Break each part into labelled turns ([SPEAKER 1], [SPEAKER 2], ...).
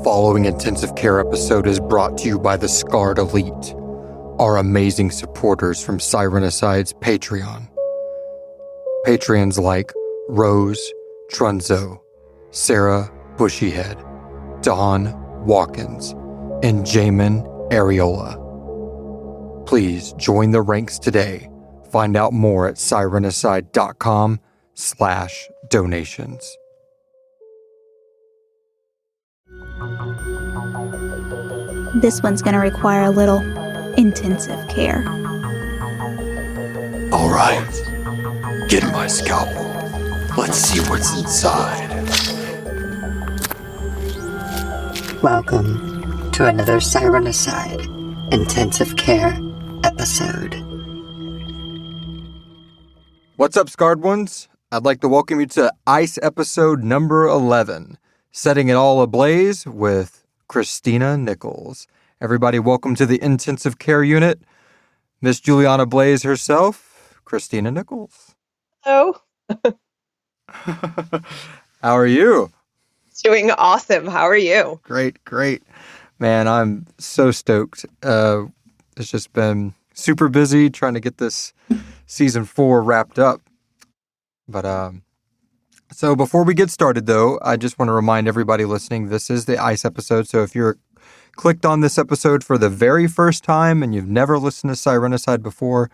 [SPEAKER 1] following intensive care episode is brought to you by the Scarred Elite, our amazing supporters from Sirenicide's Patreon. Patrons like Rose Trunzo, Sarah Bushyhead, Dawn Watkins, and Jamin Areola. Please join the ranks today. Find out more at sirenicide.com/donations.
[SPEAKER 2] This one's gonna require a little intensive care.
[SPEAKER 1] All right, get my scalpel. Let's see what's inside.
[SPEAKER 3] Welcome to another Sirenicide intensive care episode.
[SPEAKER 1] What's up, Scarred Ones? I'd like to welcome you to ICE episode number 11, Setting It All Ablaze with Christina Nicholls. Everybody, welcome to the intensive care unit. Miss Juliana Blaze herself, Christina Nicholls.
[SPEAKER 4] Hello.
[SPEAKER 1] How are you?
[SPEAKER 4] Doing awesome. How are you?
[SPEAKER 1] Great. Man, I'm so stoked. It's just been super busy trying to get this season 4 wrapped up. But so before we get started, though, I just want to remind everybody listening, this is the ICE episode. So if you're clicked on this episode for the very first time and you've never listened to Sirenicide before,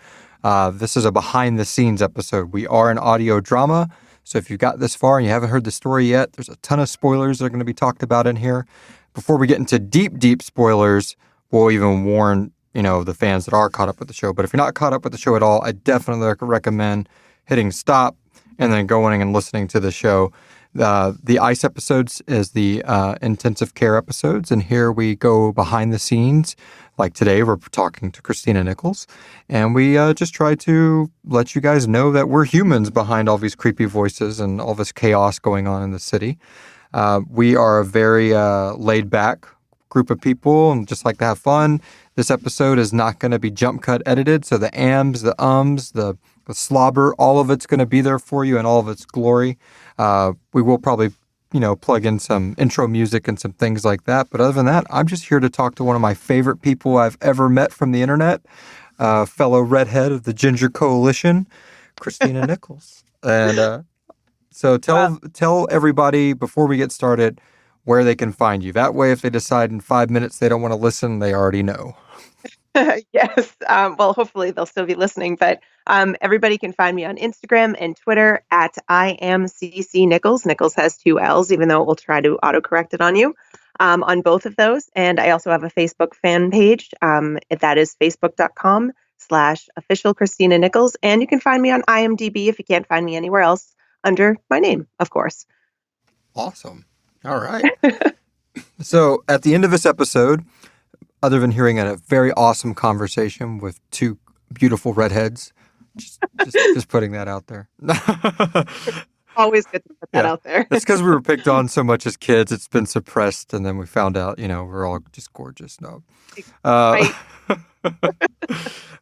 [SPEAKER 1] this is a behind-the-scenes episode. We are an audio drama, so if you got this far and you haven't heard the story yet, there's a ton of spoilers that are going to be talked about in here. Before we get into deep spoilers, we'll even warn, the fans that are caught up with the show. But if you're not caught up with the show at all, I definitely recommend hitting stop and then going and listening to the show. The ICE episodes is the intensive care episodes, and here we go behind the scenes. Like today, we're talking to Christina Nicholls, and we just try to let you guys know that we're humans behind all these creepy voices and all this chaos going on in the city. We are a very laid-back group of people and just like to have fun. This episode is not going to be jump cut edited, so the ams, the ums, the slobber, all of it's going to be there for you in all of its glory. We will probably, plug in some intro music and some things like that. But other than that, I'm just here to talk to one of my favorite people I've ever met from the internet, fellow redhead of the Ginger Coalition, Christina Nicholls. And so tell everybody before we get started where they can find you. That way, if they decide in 5 minutes they don't want to listen, they already know.
[SPEAKER 4] Yes. Well, hopefully they'll still be listening, but everybody can find me on Instagram and Twitter at IamCCNichols. Nichols has 2 L's, even though it will try to autocorrect it on you on both of those. And I also have a Facebook fan page. That is facebook.com/official Christina Nicholls. And you can find me on IMDb if you can't find me anywhere else under my name, of course.
[SPEAKER 1] Awesome. All right. So at the end of this episode, other than hearing a very awesome conversation with 2 beautiful redheads, just putting that out there.
[SPEAKER 4] Always good to put that out there.
[SPEAKER 1] It's because we were picked on so much as kids. It's been suppressed, and then we found out, we're all just gorgeous. No.
[SPEAKER 4] Right.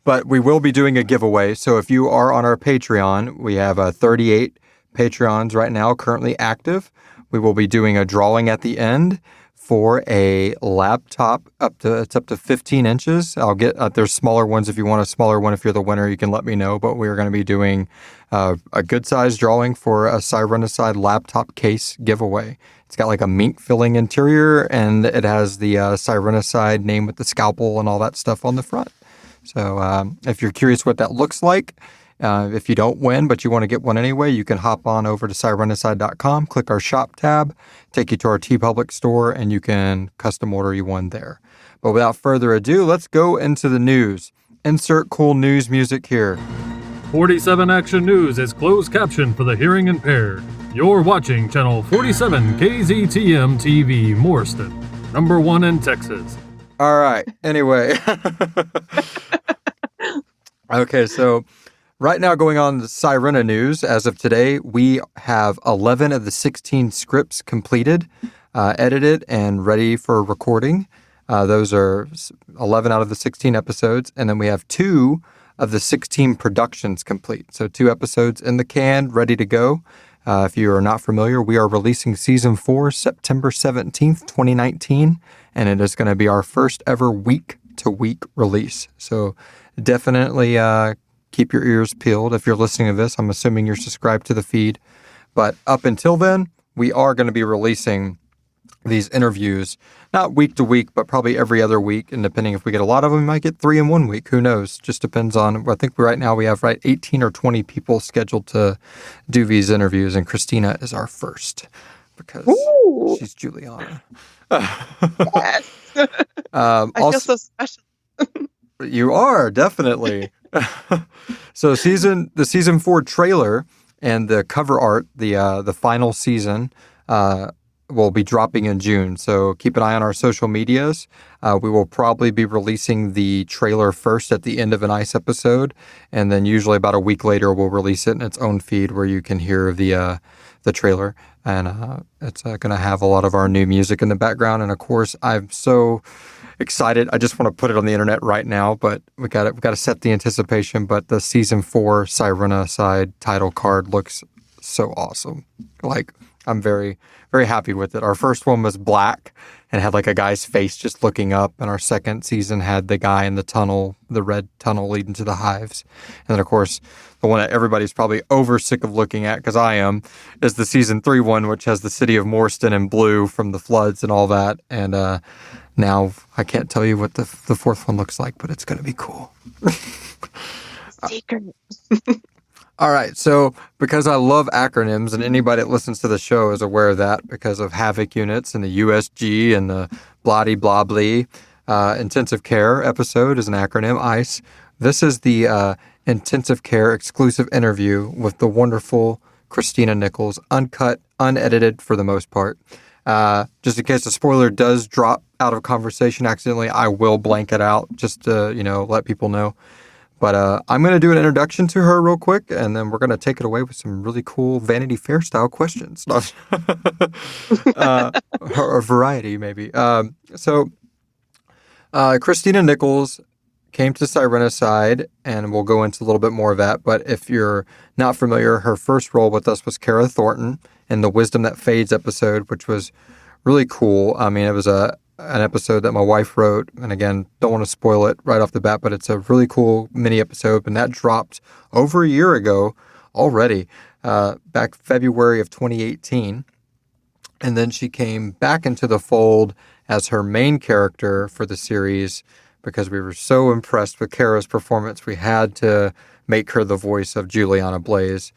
[SPEAKER 1] But we will be doing a giveaway. So if you are on our Patreon, we have 38 Patreons right now currently active. We will be doing a drawing at the end for a laptop up to 15 inches. I'll get there's smaller ones. If you want a smaller one, if you're the winner, you can let me know. But we're going to be doing a good size drawing for a Sirenicide laptop case giveaway. It's got like a mink filling interior, and it has the Sirenicide name with the scalpel and all that stuff on the front. So if you're curious what that looks like, if you don't win, but you want to get one anyway, you can hop on over to sirenicide.com, click our shop tab, take you to our TeePublic store, and you can custom order you one there. But without further ado, let's go into the news. Insert cool news music here.
[SPEAKER 5] 47 Action News is closed caption for the hearing impaired. You're watching Channel 47 KZTM TV, Morriston, #1 in Texas.
[SPEAKER 1] All right. Anyway. Okay, so right now, going on the Sirena news, as of today, we have 11 of the 16 scripts completed, edited, and ready for recording. Those are 11 out of the 16 episodes, and then we have 2 of the 16 productions complete. So 2 episodes in the can, ready to go. If you are not familiar, we are releasing Season 4 September 17th, 2019, and it is going to be our first ever week-to-week release. So definitely keep your ears peeled. If you're listening to this, I'm assuming you're subscribed to the feed. But up until then, we are going to be releasing these interviews, not week to week, but probably every other week. And depending if we get a lot of them, we might get 3 in 1 week. Who knows? Just depends on, I think right now we have 18 or 20 people scheduled to do these interviews. And Christina is our first because she's Juliana.
[SPEAKER 4] Yes. I feel so special.
[SPEAKER 1] You are, definitely. So the season 4 trailer and the cover art, the final season, will be dropping in June. So keep an eye on our social medias. We will probably be releasing the trailer first at the end of an ICE episode, and then usually about a week later we'll release it in its own feed where you can hear the trailer. And it's going to have a lot of our new music in the background. And of course, I'm so excited. I just want to put it on the internet right now, but we got to set the anticipation. But the season 4 Sirena side title card looks so awesome. Like, I'm very, very happy with it. Our first one was black and had like a guy's face just looking up. And our second season had the guy in the tunnel, the red tunnel leading to the hives. And then, of course, the one that everybody's probably over sick of looking at, because I am, is the season 3 one, which has the city of Morston in blue from the floods and all that. And now I can't tell you what the fourth one looks like, but it's going to be cool.
[SPEAKER 4] Secret.
[SPEAKER 1] All right, so because I love acronyms, and anybody that listens to the show is aware of that because of Havoc units and the USG and the blah-de-blah-blee, intensive care episode is an acronym, ICE. This is the intensive care exclusive interview with the wonderful Christina Nicholls, uncut, unedited for the most part. Just in case the spoiler does drop out of conversation accidentally, I will blank it out just to, let people know. But I'm going to do an introduction to her real quick, and then we're going to take it away with some really cool Vanity Fair style questions. Or variety, maybe. Christina Nicholls came to Sirenicide, and we'll go into a little bit more of that. But if you're not familiar, her first role with us was Kara Thornton in the Wisdom That Fades episode, which was really cool. I mean, it was an episode that my wife wrote, and again, don't want to spoil it right off the bat, but it's a really cool mini episode, and that dropped over a year ago already, back February of 2018. And then she came back into the fold as her main character for the series because we were so impressed with Kara's performance, we had to make her the voice of Juliana Blaze.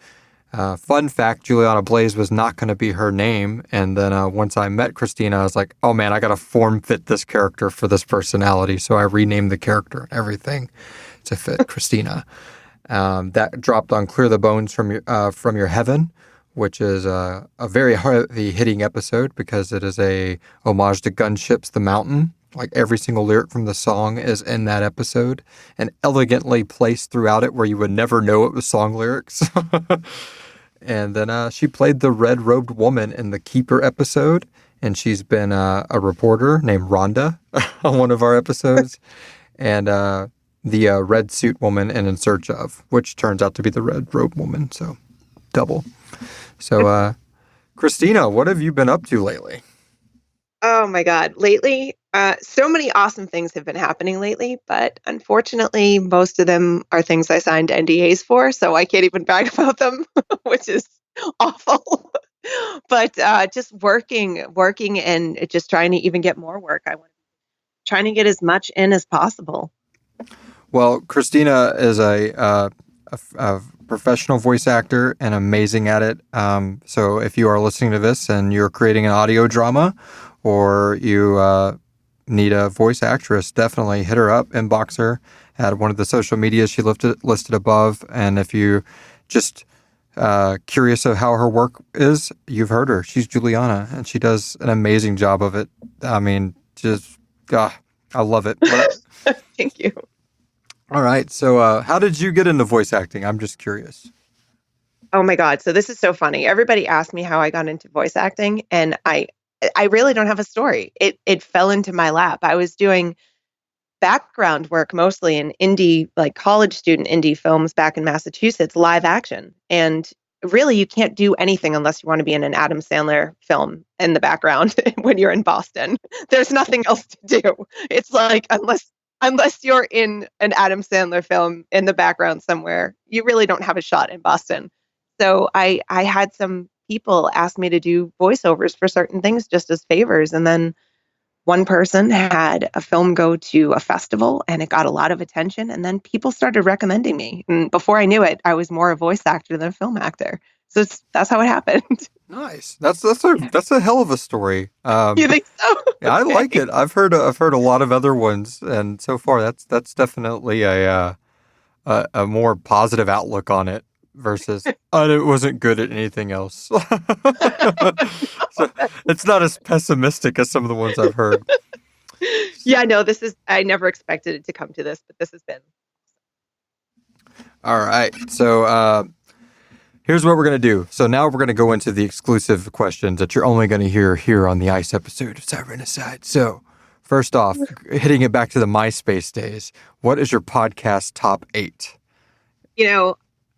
[SPEAKER 1] Fun fact, Juliana Blaze was not going to be her name. And then once I met Christina, I was like, oh man, I got to form fit this character for this personality. So I renamed the character and everything to fit Christina. That dropped on Clear the Bones from Your Heaven, which is a very heavy hitting episode because it is a homage to Gunship's The Mountain. Like every single lyric from the song is in that episode and elegantly placed throughout it where you would never know it was song lyrics. And then she played the red-robed woman in the Keeper episode, and she's been a reporter named Rhonda on one of our episodes, and the red suit woman in Search Of, which turns out to be the red-robed woman, so double. So, Christina, what have you been up to lately?
[SPEAKER 4] Oh my God. Lately, so many awesome things have been happening lately, but unfortunately, most of them are things I signed NDAs for, so I can't even brag about them, which is awful. But just working and just trying to even get more work. Trying to get as much in as possible.
[SPEAKER 1] Well, Christina is a professional voice actor and amazing at it. So if you are listening to this and you're creating an audio drama or you need a voice actress, definitely hit her up, inbox her at one of the social medias she listed above. And if you just curious of how her work is, you've heard her. She's Juliana, and she does an amazing job of it. I mean, I love it.
[SPEAKER 4] Thank you.
[SPEAKER 1] All right. So how did you get into voice acting? I'm just curious.
[SPEAKER 4] Oh my God. So this is so funny. Everybody asked me how I got into voice acting, and I really don't have a story. It fell into my lap. I was doing background work mostly in indie, like college student indie films back in Massachusetts, live action. And really, you can't do anything unless you want to be in an Adam Sandler film in the background when you're in Boston. There's nothing else to do. It's like, unless you're in an Adam Sandler film in the background somewhere, you really don't have a shot in Boston. So I had some people ask me to do voiceovers for certain things just as favors. And then one person had a film go to a festival and it got a lot of attention. And then people started recommending me. And before I knew it, I was more a voice actor than a film actor. So that's how it happened.
[SPEAKER 1] Nice. That's a hell of a story.
[SPEAKER 4] You think so?
[SPEAKER 1] Yeah, I like it. I've heard a lot of other ones, and so far that's definitely a more positive outlook on it versus I wasn't good at anything else. So it's not as pessimistic as some of the ones I've heard.
[SPEAKER 4] Yeah, no, I never expected it to come to this, but this has been.
[SPEAKER 1] All right. So here's what we're going to do. So now we're going to go into the exclusive questions that you're only going to hear here on the ICE episode of Siren Aside. So first off, hitting it back to the MySpace days, what is your podcast top 8?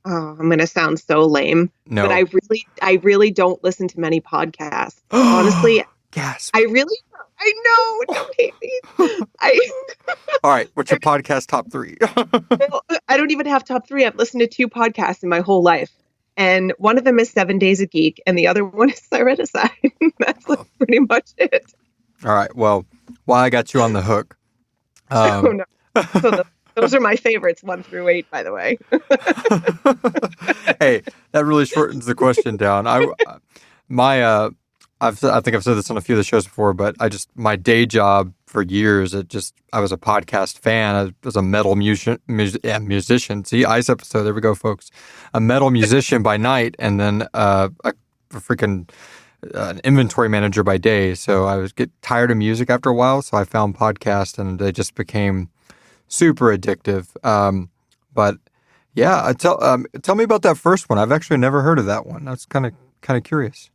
[SPEAKER 4] I'm going to sound so lame, but I really don't listen to many podcasts. Honestly,
[SPEAKER 1] gasp.
[SPEAKER 4] I know, don't hate me.
[SPEAKER 1] All right, what's your podcast top 3?
[SPEAKER 4] Well, I don't even have top 3. I've listened to 2 podcasts in my whole life. And one of them is 7 Days a Geek, and the other one is Siren Aside. That's pretty much it.
[SPEAKER 1] All right, well, while I got you on the hook.
[SPEAKER 4] Oh, no. So those are my favorites, 1 through 8, by the way.
[SPEAKER 1] Hey, that really shortens the question down. I think I've said this on a few of the shows before, but my day job for years, I was a podcast fan. I was a metal musician. See, ICE episode. There we go, folks. A metal musician by night, and then a freaking an inventory manager by day. So I was get tired of music after a while. So I found podcasts, and they just became super addictive. But yeah, tell me about that first one. I've actually never heard of that one. That's kind of curious.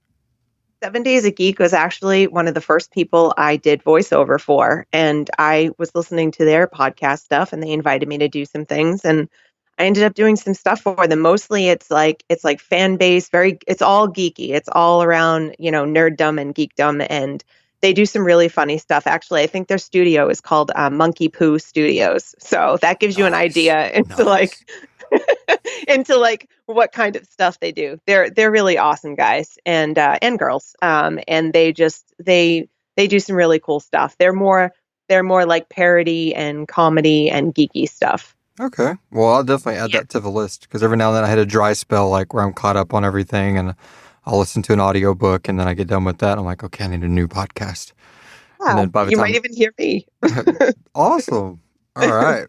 [SPEAKER 4] 7 Days a Geek was actually one of the first people I did voiceover for, and I was listening to their podcast stuff, and they invited me to do some things, and I ended up doing some stuff for them. Mostly, it's like fan base, it's all geeky. It's all around nerddom and geekdom, and they do some really funny stuff. Actually, I think their studio is called Monkey Poo Studios, so that gives you an idea into what kind of stuff they do. They're really awesome guys and girls. And they do some really cool stuff. They're more like parody and comedy and geeky stuff.
[SPEAKER 1] Okay. Well, I'll definitely add that to the list because every now and then I hit a dry spell where I'm caught up on everything and I'll listen to an audiobook and then I get done with that. I'm like, okay, I need a new podcast.
[SPEAKER 4] Yeah, and then by the time might even hear me.
[SPEAKER 1] Awesome. All right.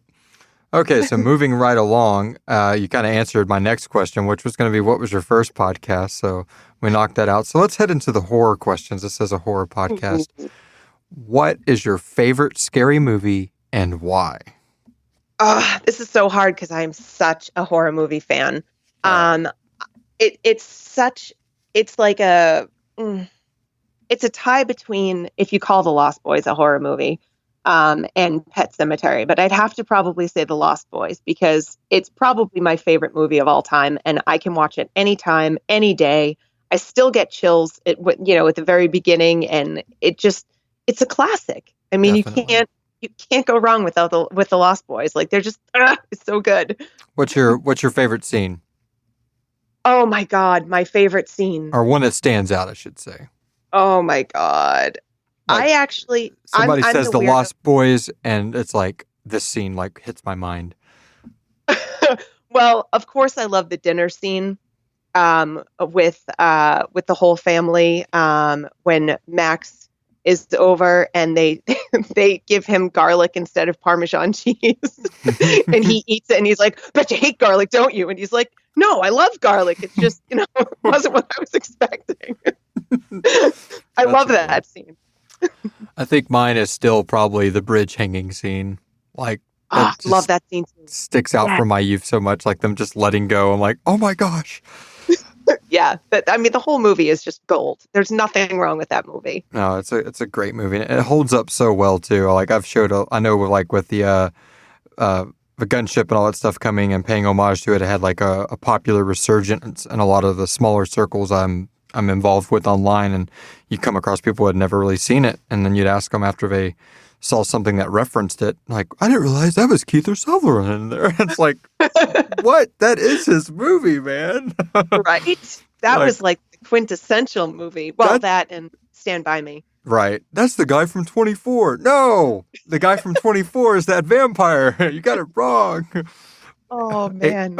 [SPEAKER 1] Okay, so moving right along, you kind of answered my next question, which was going to be, what was your first podcast? So we knocked that out. So let's head into the horror questions. This is a horror podcast. What is your favorite scary movie and why?
[SPEAKER 4] This is so hard because I'm such a horror movie fan. It's a tie between, if you call The Lost Boys a horror movie, and Pet Sematary, but I'd have to probably say The Lost Boys because it's probably my favorite movie of all time, and I can watch it anytime, any day. I still get chills at the very beginning, and it's a classic. I mean,
[SPEAKER 1] Definitely.
[SPEAKER 4] you can't go wrong with the Lost Boys. Like they're just it's so good.
[SPEAKER 1] What's your favorite scene?
[SPEAKER 4] Oh my God, my favorite scene,
[SPEAKER 1] or one that stands out, I should say.
[SPEAKER 4] Oh my God.
[SPEAKER 1] Somebody says The Lost Boys, and it's like this scene hits my mind.
[SPEAKER 4] Well, of course, I love the dinner scene with the whole family when Max is over and they give him garlic instead of Parmesan cheese, and he eats it and he's like, "Bet you hate garlic, don't you?" And he's like, "No, I love garlic. It's just it wasn't what I was expecting." I love that scene.
[SPEAKER 1] I think mine is still probably the bridge hanging scene.
[SPEAKER 4] Love that scene too.
[SPEAKER 1] Sticks out from my youth so much, like them just letting go. I'm like, oh my gosh.
[SPEAKER 4] Yeah, but I mean, the whole movie is just gold. There's nothing wrong with that movie.
[SPEAKER 1] No, it's a great movie. And it holds up so well too. Like I know with the the gunship and all that stuff coming and paying homage to it. It had like a popular resurgence in a lot of the smaller circles I'm involved with online, and you come across people who had never really seen it, and then you'd ask them after they saw something that referenced it, like, I didn't realize that was Keith Sutherland in there. It's like, what? That is his movie, man.
[SPEAKER 4] Right? That was like the quintessential movie. Well, that and Stand By Me.
[SPEAKER 1] Right. That's the guy from 24. No, the guy from 24 is that vampire. You got it wrong.
[SPEAKER 4] Oh, man.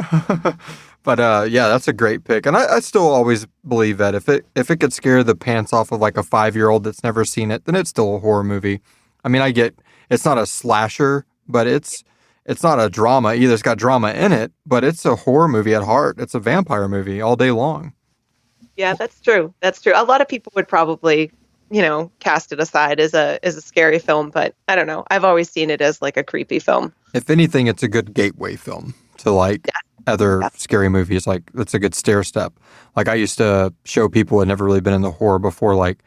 [SPEAKER 1] But yeah, that's a great pick. And I still always believe that if it could scare the pants off of like a 5-year-old that's never seen it, then it's still a horror movie. I mean, I get it's not a slasher, but it's not a drama either. It's got drama in it, but it's a horror movie at heart. It's a vampire movie all day long.
[SPEAKER 4] Yeah, that's true. That's true. A lot of people would probably, cast it aside as a scary film, but I don't know. I've always seen it as like a creepy film.
[SPEAKER 1] If anything, it's a good gateway film to like other scary movies. Like it's a good stair step. Like I used to show people who had never really been in the horror before, like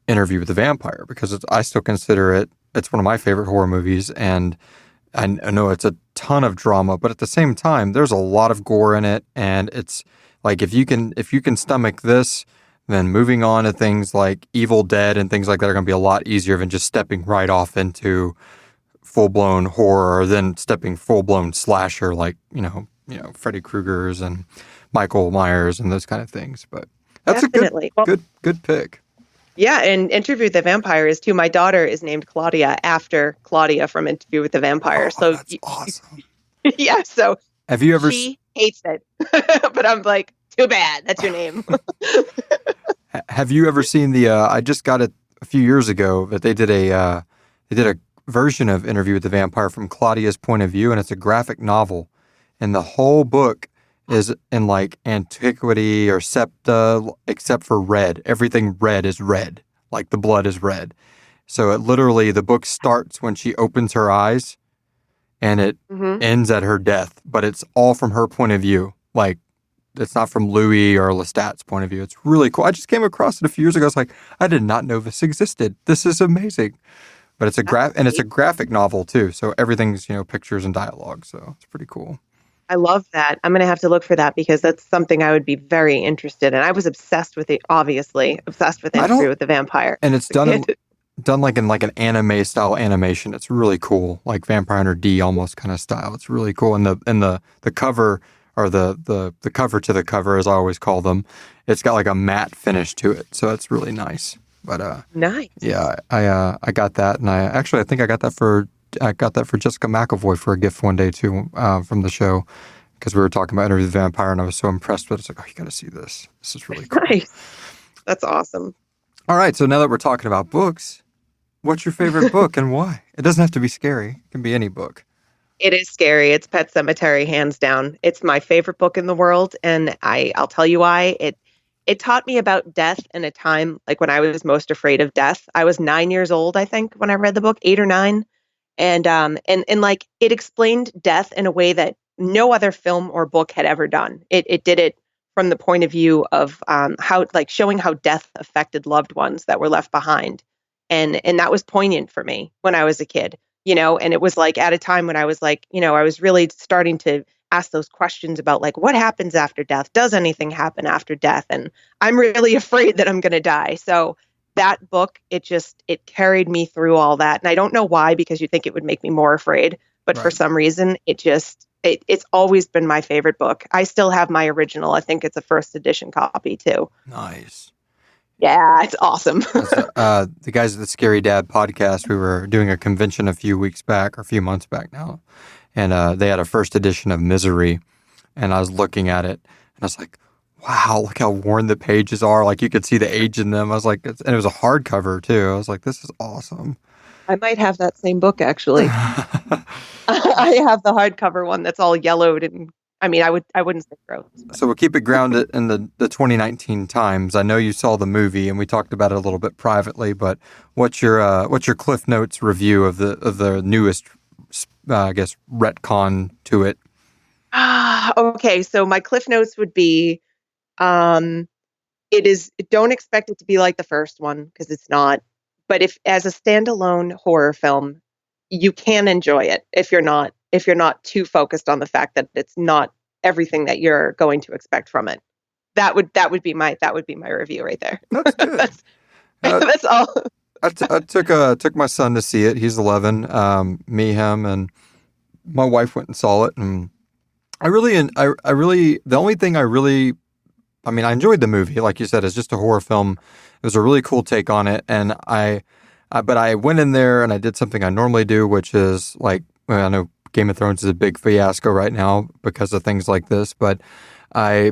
[SPEAKER 1] Interview with the Vampire, because I still consider it's one of my favorite horror movies, and I know it's a ton of drama, but at the same time, there's a lot of gore in it, and it's like if you can stomach this, then moving on to things like Evil Dead and things like that are going to be a lot easier than just stepping right off into full-blown horror, or then stepping full-blown slasher like, Freddy Krueger's and Michael Myers and those kind of things. But that's
[SPEAKER 4] Definitely.
[SPEAKER 1] a good pick.
[SPEAKER 4] Yeah, and Interview with the Vampire is too. My daughter is named Claudia after Claudia from Interview with the Vampire.
[SPEAKER 1] Oh, that's awesome.
[SPEAKER 4] Yeah, so
[SPEAKER 1] have you ever?
[SPEAKER 4] She hates it, but I'm like, too bad. That's your name.
[SPEAKER 1] Have you ever seen the? I just got it a few years ago, but they did a version of Interview with the Vampire from Claudia's point of view, and it's a graphic novel, and the whole book is in like antiquity or septa, except for red. Everything red is red, like the blood is red. So it literally, the book starts when she opens her eyes, and it ends at her death, but it's all from her point of view. Like, it's not from Louis or Lestat's point of view. It's really cool. I just came across it a few years ago. I was like, I did not know this existed. This is amazing. But it's a graphic novel too. So everything's, pictures and dialogue. So it's pretty cool.
[SPEAKER 4] I love that. I'm going to have to look for that because that's something I would be very interested in. I was obsessed with it, obviously. Obsessed with Interview with the Vampire.
[SPEAKER 1] And it's done like in like an anime style animation. It's really cool. Like Vampire Hunter D almost kind of style. It's really cool. And the cover, or the cover to the cover, as I always call them, it's got like a matte finish to it. So it's really nice. But
[SPEAKER 4] nice.
[SPEAKER 1] Yeah, I got that, and I think I got that for Jessica McAvoy for a gift one day too, from the show, because we were talking about Interview with the Vampire, and I was so impressed with it. It's like, oh, you got to see this. This is really cool.
[SPEAKER 4] Nice. That's awesome.
[SPEAKER 1] All right, so now that we're talking about books, what's your favorite book and why? It doesn't have to be scary. It can be any book.
[SPEAKER 4] It is scary. It's Pet Sematary, hands down. It's my favorite book in the world, and I'll tell you why. It taught me about death in a time like when I was most afraid of death. I was 9 years old, I think, when I read the book, 8 or 9. And like it explained death in a way that no other film or book had ever done. It did it from the point of view of how, like, showing how death affected loved ones that were left behind. And that was poignant for me when I was a kid, and it was like at a time when I was like, I was really starting to ask those questions about like, what happens after death? Does anything happen after death? And I'm really afraid that I'm going to die. So that book, it carried me through all that. And I don't know why, because you think it would make me more afraid, but for some reason, it's always been my favorite book. I still have my original. I think it's a first edition copy too.
[SPEAKER 1] Nice.
[SPEAKER 4] Yeah, it's awesome.
[SPEAKER 1] The guys at the Scary Dad podcast, we were doing a convention a few months back now. And they had a first edition of Misery, and I was looking at it, and I was like, wow, look how worn the pages are. Like, you could see the age in them. I was like, and it was a hardcover, too. I was like, this is awesome.
[SPEAKER 4] I might have that same book, actually. I have the hardcover one that's all yellowed, and I mean, I wouldn't say gross.
[SPEAKER 1] So we'll keep it grounded in the 2019 times. I know you saw the movie, and we talked about it a little bit privately, but what's your Cliff Notes review of the newest, I guess, retcon to it?
[SPEAKER 4] Okay, so my Cliff Notes would be, don't expect it to be like the first one, because it's not. But if as a standalone horror film, you can enjoy it if you're not if you're not too focused on the fact that it's not everything that you're going to expect from it. That would be my review right there.
[SPEAKER 1] That's good.
[SPEAKER 4] That's all.
[SPEAKER 1] I took my son to see it. He's 11. Me, him, and my wife went and saw it, and I really, the only thing I enjoyed the movie. Like you said, it's just a horror film. It was a really cool take on it, and but I went in there and I did something I normally do, which is like, well, I know Game of Thrones is a big fiasco right now because of things like this, but I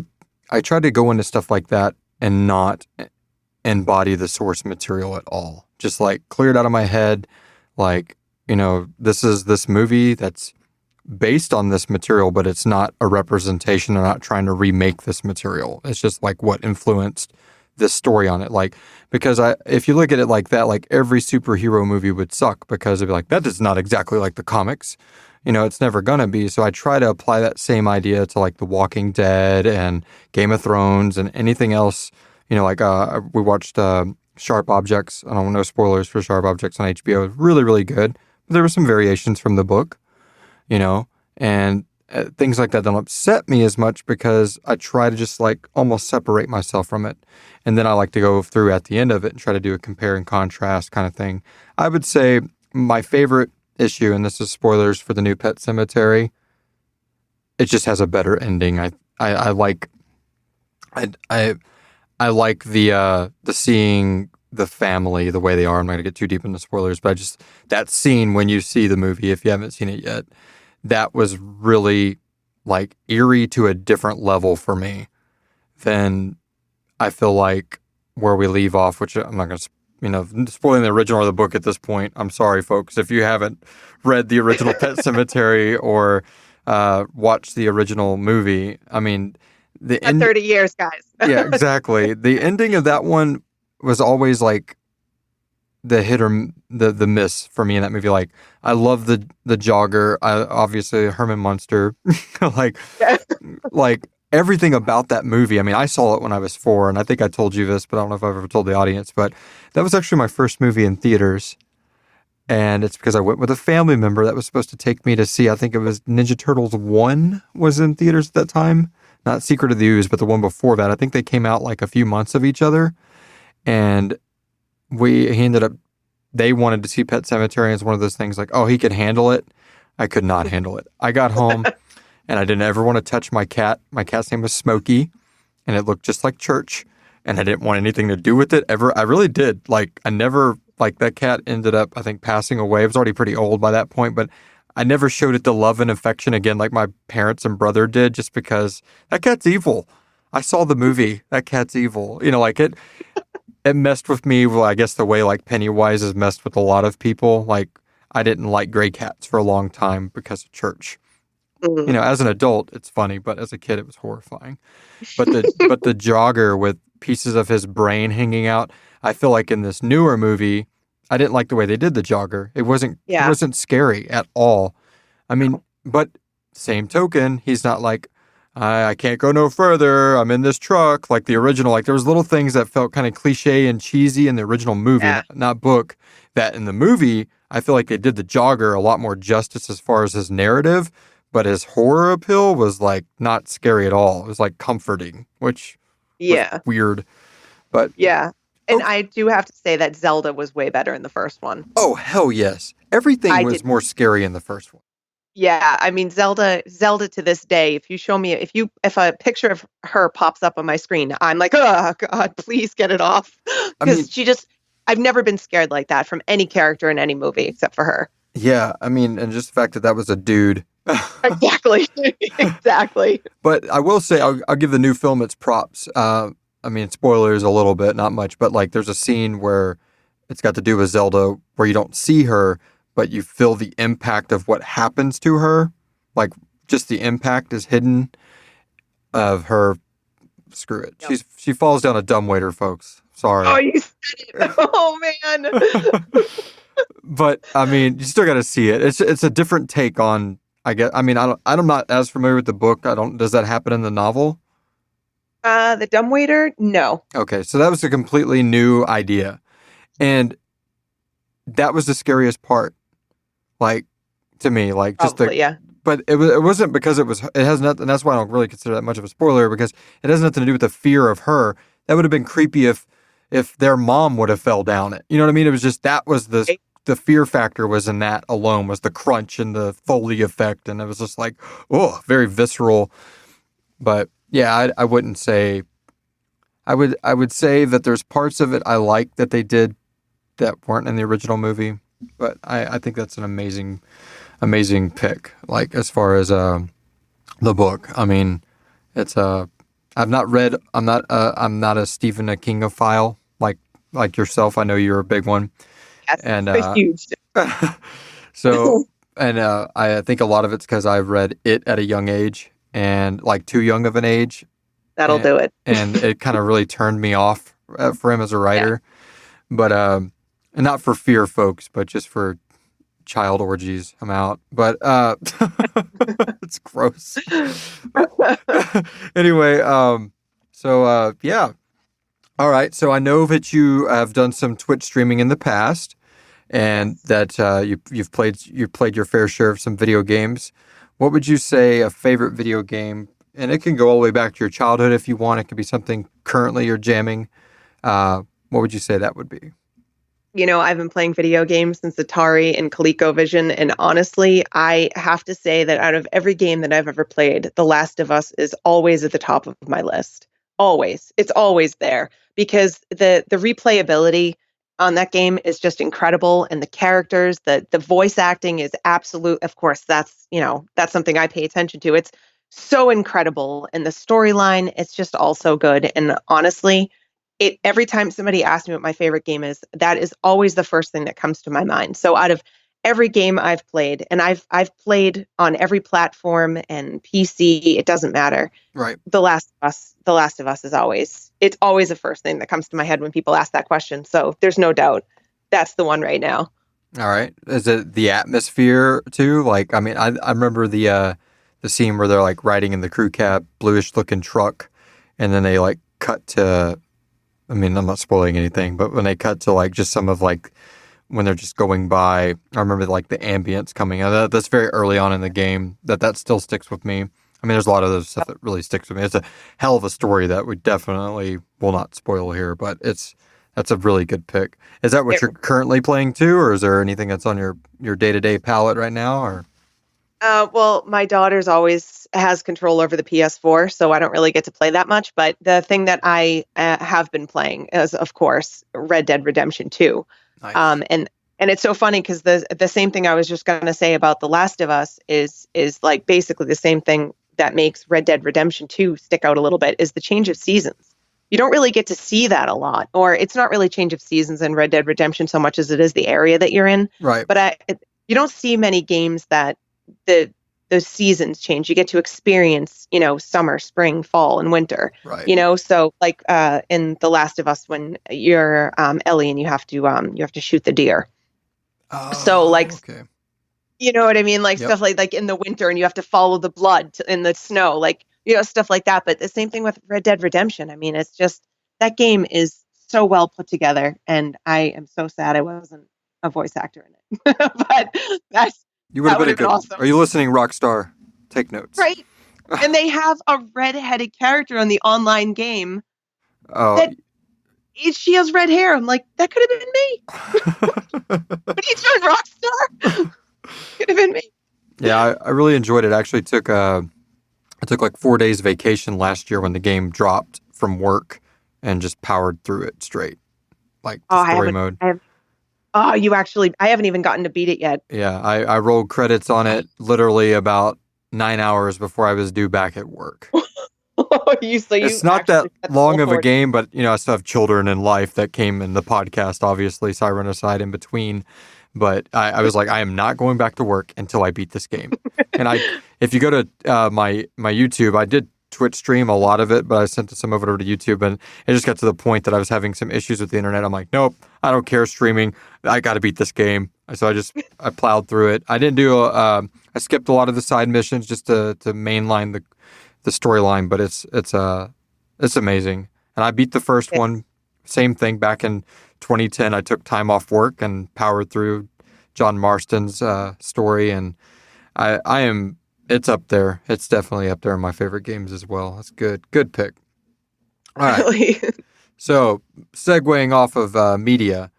[SPEAKER 1] tried to go into stuff like that and not embody the source material at all. Just like clear it out of my head. Like, this is this movie that's based on this material, but it's not a representation. I'm not trying to remake this material. It's just like what influenced this story on it. Like, because if you look at it like that, like every superhero movie would suck because it'd be like, that is not exactly like the comics. It's never gonna be. So I try to apply that same idea to like The Walking Dead and Game of Thrones and anything else. Like we watched Sharp Objects. I don't know, spoilers for Sharp Objects on HBO. Really, really good. But there were some variations from the book, and things like that don't upset me as much because I try to just like almost separate myself from it. And then I like to go through at the end of it and try to do a compare and contrast kind of thing. I would say my favorite issue, and this is spoilers for the new Pet Sematary, it just has a better ending. I like the seeing the family the way they are. I'm not going to get too deep into spoilers, but that scene when you see the movie, if you haven't seen it yet, that was really like eerie to a different level for me than I feel like where we leave off, which I'm not going to, spoiling the original or the book at this point. I'm sorry, folks, if you haven't read the original Pet Sematary or watched the original movie. I mean,
[SPEAKER 4] 30 years, guys.
[SPEAKER 1] Yeah, exactly. The ending of that one was always like the hit or the miss for me in that movie. Like, I love the jogger. Obviously Herman Munster. like everything about that movie. I mean, I saw it when I was 4, and I think I told you this, but I don't know if I've ever told the audience. But that was actually my first movie in theaters, and it's because I went with a family member that was supposed to take me to see. I think it was Ninja Turtles 1 was in theaters at that time. Not Secret of the Ooze, but the one before that. I think they came out like a few months of each other. And they wanted to see Pet Sematary. It's one of those things like, oh, he could handle it. I could not handle it. I got home and I didn't ever want to touch my cat. My cat's name was Smokey, and it looked just like Church. And I didn't want anything to do with it ever. I really did. Like, I never, like, that cat ended up, I think, passing away. It was already pretty old by that point, but I never showed it the love and affection again like my parents and brother did, just because that cat's evil. I saw the movie. That cat's evil. Like it messed with me. Well, I guess the way like Pennywise has messed with a lot of people. Like, I didn't like gray cats for a long time because of Church.
[SPEAKER 4] Mm.
[SPEAKER 1] As an adult, it's funny, but as a kid, it was horrifying. But the jogger with pieces of his brain hanging out, I feel like in this newer movie, I didn't like the way they did the jogger. It wasn't scary at all. I mean, but same token, he's not like, I can't go no further. I'm in this truck. Like the original, like there was little things that felt kind of cliche and cheesy in the original movie, not book, that in the movie, I feel like they did the jogger a lot more justice as far as his narrative, but his horror appeal was like not scary at all. It was like comforting, which was weird. But
[SPEAKER 4] yeah. And I do have to say that Zelda was way better in the first one.
[SPEAKER 1] Oh, hell yes. Everything was more scary in the first one.
[SPEAKER 4] Yeah, I mean, Zelda to this day, if you show me, if a picture of her pops up on my screen, I'm like, oh God, please get it off. Because I've never been scared like that from any character in any movie except for her.
[SPEAKER 1] Yeah, I mean, and just the fact that was a dude.
[SPEAKER 4] Exactly. Exactly.
[SPEAKER 1] But I will say, I'll give the new film its props. I mean, spoilers a little bit, not much, but like there's a scene where it's got to do with Zelda where you don't see her, but you feel the impact of what happens to her. Like, just the impact is hidden of her. Screw it. Yep. She falls down a dumbwaiter, folks. Sorry.
[SPEAKER 4] Oh, you said it. Oh, man.
[SPEAKER 1] But, I mean, you still got to see it. It's a different take on, I guess. I mean, I'm not as familiar with the book. Does that happen in the novel?
[SPEAKER 4] The dumbwaiter? No.
[SPEAKER 1] Okay, so that was a completely new idea. And that was the scariest part. Like, to me. Like just
[SPEAKER 4] Probably, yeah.
[SPEAKER 1] but it wasn't because it has nothing. And that's why I don't really consider that much of a spoiler, because it has nothing to do with the fear of her. That would have been creepy if their mom would have fell down it. You know what I mean? It was just that was the fear factor was in that alone, was the crunch and the Foley effect, and it was just like, oh, very visceral. But yeah, I wouldn't say. I would say that there's parts of it I like that they did that weren't in the original movie, but I think that's an amazing pick. Like as far as the book, I mean, it's I'm not a Stephen Kingophile like yourself. I know you're a big one,
[SPEAKER 4] Yes,
[SPEAKER 1] and
[SPEAKER 4] huge.
[SPEAKER 1] so and I think a lot of it's because I've read it at a young age and like too young of an age.
[SPEAKER 4] That'll do it.
[SPEAKER 1] And it kind of really turned me off for him as a writer. Yeah. But and not for fear, folks, but just for child orgies. I'm out. But it's gross. Anyway, so yeah. All right. So I know that you have done some Twitch streaming in the past, and that you've played your fair share of some video games. What would you say a favorite video game? And it can go all the way back to your childhood if you want. It could be something currently you're jamming. What would you say that would be?
[SPEAKER 4] You know, I've been playing video games since Atari and ColecoVision, and honestly, I have to say that out of every game that I've ever played, The Last of Us is always at the top of my list. Always. It's always there because the replayability on that game is just incredible, and the characters, the voice acting is absolute. Of course, that's something I pay attention to. It's so incredible, and the storyline, it's just all so good. And honestly, every time somebody asks me what my favorite game is, that is always the first thing that comes to my mind. So out of every game I've played, and I've played on every platform and PC, it doesn't matter.
[SPEAKER 1] Right.
[SPEAKER 4] The Last of Us is always the first thing that comes to my head when people ask that question. So there's no doubt that's the one right now.
[SPEAKER 1] All right. Is it the atmosphere too? Like, I mean, I remember the scene where they're like riding in the crew cab, bluish looking truck, and then they like cut to, I mean, I'm not spoiling anything, but when they cut to like just some of like when they're just going by, I remember like the ambience coming out. That's very early on in the game that still sticks with me. I mean, there's a lot of those stuff that really sticks with me. It's a hell of a story that we definitely will not spoil here, but that's a really good pick. Is that what you're currently playing too, or is there anything that's on your day-to-day palette right now, or?
[SPEAKER 4] Well, my daughter's always has control over the PS4, so I don't really get to play that much. But the thing that I have been playing is, of course, Red Dead Redemption 2.
[SPEAKER 1] Nice.
[SPEAKER 4] And it's so funny because the same thing I was just going to say about The Last of Us is like basically the same thing that makes Red Dead Redemption 2 stick out a little bit is the change of seasons. You don't really get to see that a lot, or it's not really change of seasons in Red Dead Redemption so much as it is the area that you're in.
[SPEAKER 1] Right.
[SPEAKER 4] But you don't see many games that the seasons change. You get to experience, summer, spring, fall, and winter.
[SPEAKER 1] Right.
[SPEAKER 4] So like in The Last of Us, when you're Ellie and you have to shoot the deer.
[SPEAKER 1] Oh,
[SPEAKER 4] so like,
[SPEAKER 1] okay.
[SPEAKER 4] You know what I mean? Like
[SPEAKER 1] Yep.
[SPEAKER 4] stuff like in the winter, and you have to follow the blood in the snow, like stuff like that. But the same thing with Red Dead Redemption. I mean, it's just that game is so well put together, and I am so sad I wasn't a voice actor in it. But
[SPEAKER 1] You would have been a good.
[SPEAKER 4] awesome.
[SPEAKER 1] Are you listening, Rockstar? Take notes.
[SPEAKER 4] Right. And they have a red-headed character in the online game.
[SPEAKER 1] Oh.
[SPEAKER 4] She has red hair. I'm like, that could have been me. What are you doing, Rockstar? Could have been me.
[SPEAKER 1] Yeah, I really enjoyed it. I actually took I took like 4 days vacation last year when the game dropped from work and just powered through it straight, like story mode.
[SPEAKER 4] I haven't even gotten to beat it yet.
[SPEAKER 1] Yeah, I rolled credits on it literally about 9 hours before I was due back at work.
[SPEAKER 4] It's
[SPEAKER 1] not that long of a game, but I still have children in life that came in the podcast, obviously, so I run aside in between. But I was like, I am not going back to work until I beat this game. And if you go to my YouTube, I did Twitch stream a lot of it, but I sent some of it over to YouTube, and it just got to the point that I was having some issues with the internet. I'm like, nope, I don't care streaming. I got to beat this game. So I plowed through it. I didn't do I skipped a lot of the side missions just to mainline the storyline, but it's amazing. And I beat the first one, same thing back in 2010. I took time off work and powered through John Marston's story, and it's up there. It's definitely up there in my favorite games as well. That's good. Good pick. All right.
[SPEAKER 4] Really?
[SPEAKER 1] So, segueing off of media,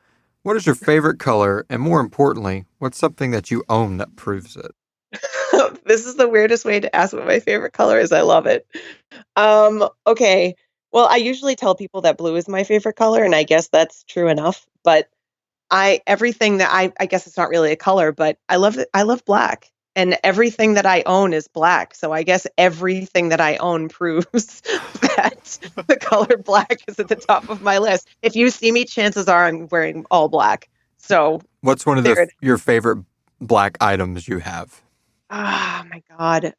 [SPEAKER 1] what is your favorite color? And more importantly, what's something that you own that proves it?
[SPEAKER 4] This is the weirdest way to ask what my favorite color is. I love it. Okay. Well, I usually tell people that blue is my favorite color, and I guess that's true enough. But everything that I guess it's not really a color, but I love it. I love black. And everything that I own is black. So I guess everything that I own proves that the color black is at the top of my list. If you see me, chances are I'm wearing all black. So
[SPEAKER 1] what's one of your favorite black items you have?
[SPEAKER 4] Oh my God.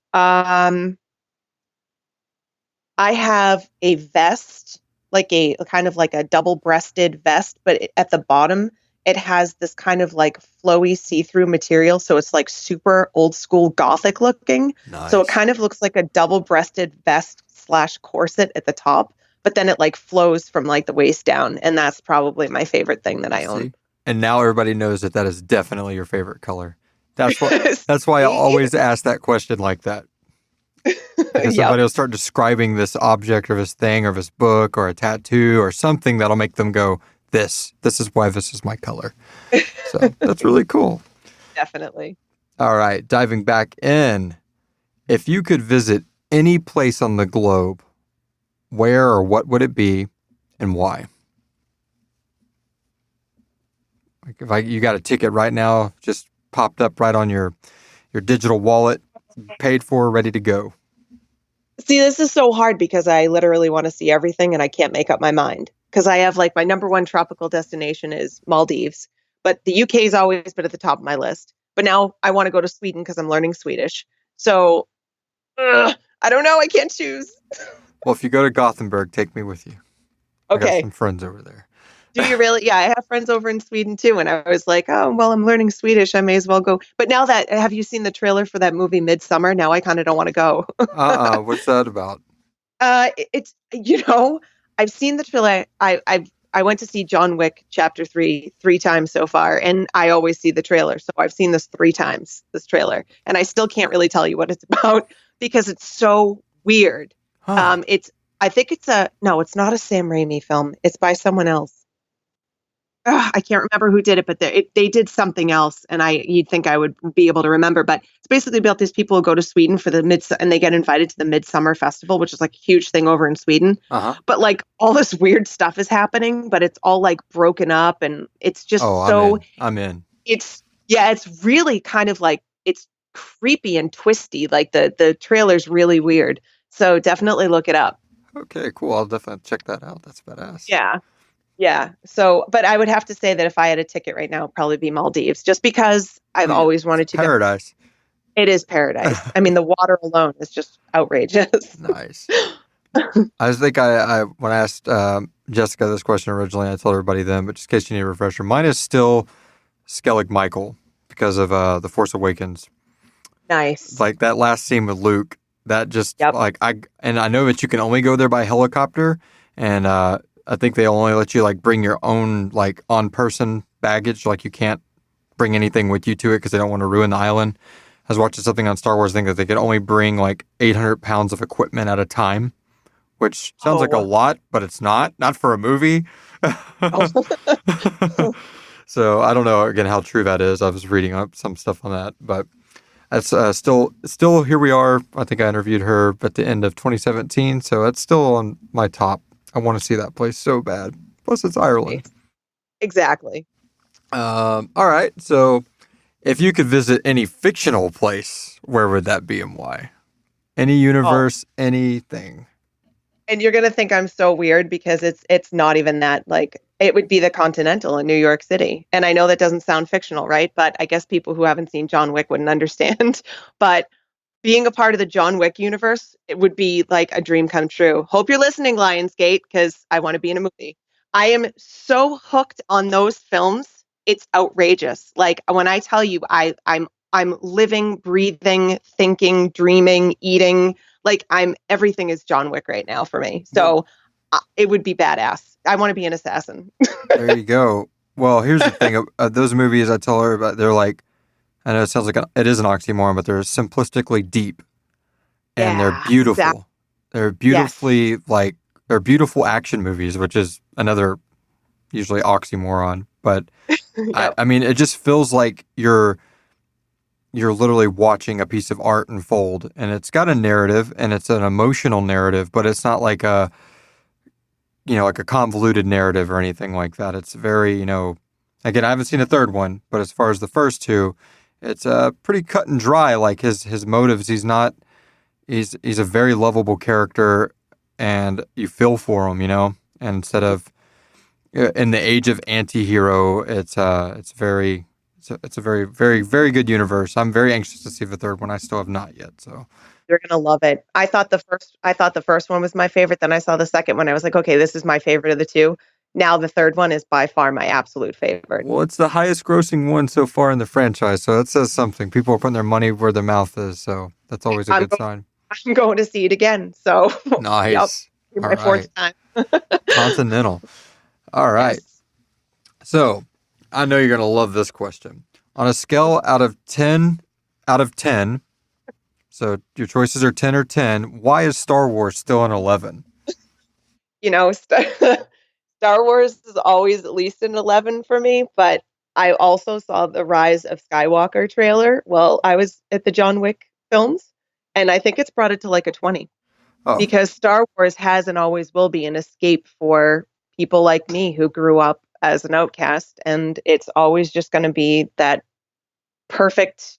[SPEAKER 4] I have a vest, like a kind of like a double-breasted vest, but at the bottom, it has this kind of like flowy see-through material. So it's like super old school Gothic looking.
[SPEAKER 1] Nice.
[SPEAKER 4] So it kind of looks like a double-breasted vest / corset at the top, but then it like flows from like the waist down. And that's probably my favorite thing that I own.
[SPEAKER 1] And now everybody knows that is definitely your favorite color. That's why I always ask that question like that. Because somebody will start describing this object or this thing or this book or a tattoo or something that'll make them go, this is why this is my color. So that's really cool.
[SPEAKER 4] Definitely.
[SPEAKER 1] All right, diving back in. If you could visit any place on the globe, where or what would it be and why? Like you got a ticket right now, just popped up right on your digital wallet, paid for, ready to go.
[SPEAKER 4] See, this is so hard because I literally want to see everything and I can't make up my mind. Because I have like my number one tropical destination is Maldives, but the UK has always been at the top of my list. But now I want to go to Sweden because I'm learning Swedish. So I don't know. I can't choose.
[SPEAKER 1] Well, if you go to Gothenburg, take me with you.
[SPEAKER 4] Okay.
[SPEAKER 1] I got some friends over there.
[SPEAKER 4] Do you really? Yeah, I have friends over in Sweden too. And I was like, oh, well, I'm learning Swedish. I may as well go. But now have you seen the trailer for that movie Midsummer? Now I kind of don't want to go.
[SPEAKER 1] What's that about?
[SPEAKER 4] It's, I've seen the trailer. I went to see John Wick Chapter 3 times so far, and I always see the trailer. So I've seen this 3 times, this trailer, and I still can't really tell you what it's about because it's so weird.
[SPEAKER 1] Huh.
[SPEAKER 4] I think it's not a Sam Raimi film. It's by someone else. I can't remember who did it, but they did something else, and you'd think I would be able to remember. But it's basically about these people who go to Sweden for and they get invited to the Midsummer Festival, which is like a huge thing over in Sweden.
[SPEAKER 1] Uh-huh.
[SPEAKER 4] But like all this weird stuff is happening, but it's all like broken up, and it's just
[SPEAKER 1] I'm in.
[SPEAKER 4] It's really kind of like it's creepy and twisty. Like the trailer's really weird. So definitely look it up.
[SPEAKER 1] Okay, cool. I'll definitely check that out. That's badass.
[SPEAKER 4] Yeah. Yeah. So, but I would have to say that if I had a ticket right now, it'd probably be Maldives, just because I've always wanted to
[SPEAKER 1] paradise.
[SPEAKER 4] Go. It is paradise. I mean, the water alone is just outrageous.
[SPEAKER 1] Nice. I think I when I asked Jessica this question originally, I told everybody then, but just in case you need a refresher, mine is still Skellig Michael because of The Force Awakens.
[SPEAKER 4] Nice.
[SPEAKER 1] Like that last scene with Luke, that just I know that you can only go there by helicopter, and I think they only let you like bring your own like on-person baggage. Like you can't bring anything with you to it because they don't want to ruin the island. I was watching something on Star Wars, I think that they could only bring like 800 pounds of equipment at a time, which sounds like a lot, but it's not for a movie. So I don't know again how true that is. I was reading up some stuff on that, but that's still here we are. I think I interviewed her at the end of 2017, so it's still on my top. I want to see that place so bad. Plus, it's Ireland.
[SPEAKER 4] Exactly.
[SPEAKER 1] All right. So, if you could visit any fictional place, where would that be and why? Any universe, anything.
[SPEAKER 4] And you're gonna think I'm so weird because it's not even that. Like, it would be the Continental in New York City. And I know that doesn't sound fictional, right? But I guess people who haven't seen John Wick wouldn't understand. But being a part of the John Wick universe, it would be like a dream come true. Hope you're listening, Lionsgate, because I want to be in a movie. I am so hooked on those films. It's outrageous. Like when I tell you I'm living, breathing, thinking, dreaming, eating, like everything is John Wick right now for me. So it would be badass. I want to be an assassin.
[SPEAKER 1] There you go. Well, here's the thing. Those movies I tell her about, they're like, I know it sounds like it is an oxymoron, but they're simplistically deep. And they're
[SPEAKER 4] Yeah, exactly.
[SPEAKER 1] beautiful. They're
[SPEAKER 4] Yes.
[SPEAKER 1] beautifully, they're beautiful action movies, which is another usually oxymoron. But
[SPEAKER 4] Yep.
[SPEAKER 1] I mean, it just feels like you're literally watching a piece of art unfold, and it's got a narrative, and it's an emotional narrative, but it's not like like a convoluted narrative or anything like that. It's very, again, I haven't seen a third one, but as far as the first two, it's pretty cut and dry. Like his motives, he's a very lovable character, and you feel for him, And instead of in the age of anti-hero, it's a very, very, very good universe. I'm very anxious to see the third one. I still have not yet. So
[SPEAKER 4] You're gonna love it. I thought the first one was my favorite. Then I saw the second one. I was like, okay, this is my favorite of the two. Now the third one is by far my absolute favorite.
[SPEAKER 1] well, it's the highest grossing one so far in the franchise, so that says something. People are putting their money where their mouth is, so that's always a
[SPEAKER 4] I'm
[SPEAKER 1] good
[SPEAKER 4] going.
[SPEAKER 1] sign.
[SPEAKER 4] I'm going to see it again. So, yep,
[SPEAKER 1] Nice. All
[SPEAKER 4] my fourth
[SPEAKER 1] right.
[SPEAKER 4] time.
[SPEAKER 1] Continental. All right.
[SPEAKER 4] Yes.
[SPEAKER 1] So, I know you're going to love this question. On a scale out of 10, so your choices are 10 or 10, why is Star Wars still an 11?
[SPEAKER 4] Star Wars is always at least an 11 for me, but I also saw the Rise of Skywalker trailer while I was at the John Wick films, and I think it's brought it to like a 20
[SPEAKER 1] Oh,
[SPEAKER 4] because Star Wars has and always will be an escape for people like me who grew up as an outcast, and it's always just going to be perfect